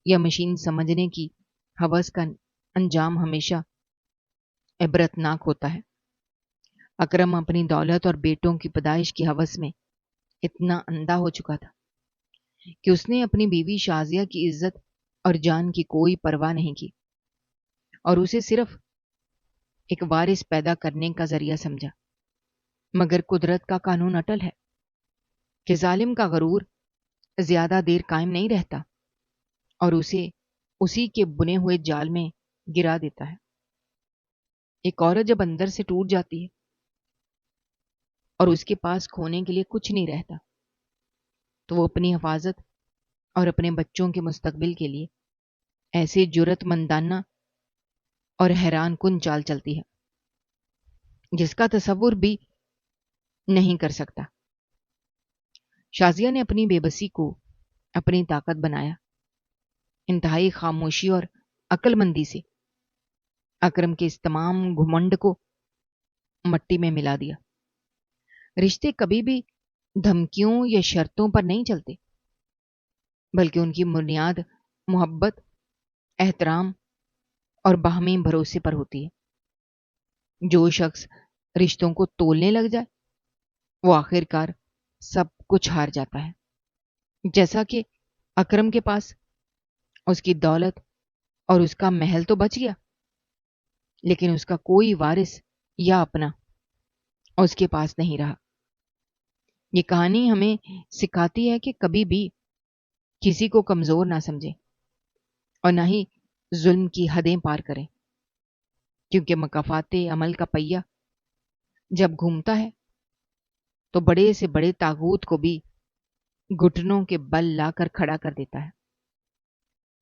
یا مشین سمجھنے کی ہوس کا انجام ہمیشہ عبرتناک ہوتا ہے۔ اکرم اپنی دولت اور بیٹوں کی پیدائش کی ہوس میں اتنا اندھا ہو چکا تھا کہ اس نے اپنی بیوی شازیہ کی عزت اور جان کی کوئی پرواہ نہیں کی اور اسے صرف ایک وارث پیدا کرنے کا ذریعہ سمجھا۔ مگر قدرت کا قانون اٹل ہے کہ ظالم کا غرور زیادہ دیر قائم نہیں رہتا اور اسے اسی کے بنے ہوئے جال میں گرا دیتا ہے۔ ایک عورت جب اندر سے ٹوٹ جاتی ہے اور اس کے پاس کھونے کے لیے کچھ نہیں رہتا تو وہ اپنی حفاظت اور اپنے بچوں کے مستقبل کے لیے ایسے جرات مندانہ اور حیران کن چال چلتی ہے جس کا تصور بھی نہیں کر سکتا۔ شازیہ نے اپنی بے بسی کو اپنی طاقت بنایا۔ انتہائی خاموشی اور عقل مندی سے اکرم کے اس تمام گھمنڈ کو مٹی میں ملا دیا۔ رشتے کبھی بھی دھمکیوں یا شرطوں پر نہیں چلتے، بلکہ ان کی بنیاد محبت، احترام اور باہمی بھروسے پر ہوتی ہے۔ جو شخص رشتوں کو تولنے لگ جائے وہ آخر کار سب کچھ ہار جاتا ہے۔ جیسا کہ اکرم کے پاس اس کی دولت اور اس کا محل تو بچ گیا، لیکن اس کا کوئی وارث یا اپنا اس کے پاس نہیں رہا۔ یہ کہانی ہمیں سکھاتی ہے کہ کبھی بھی کسی کو کمزور نہ سمجھیں اور نہ ہی ظلم کی حدیں پار کریں، کیونکہ مکافات عمل کا پہیہ جب گھومتا ہے تو بڑے سے بڑے طاغوت کو بھی گھٹنوں کے بل لا کر کھڑا کر دیتا ہے۔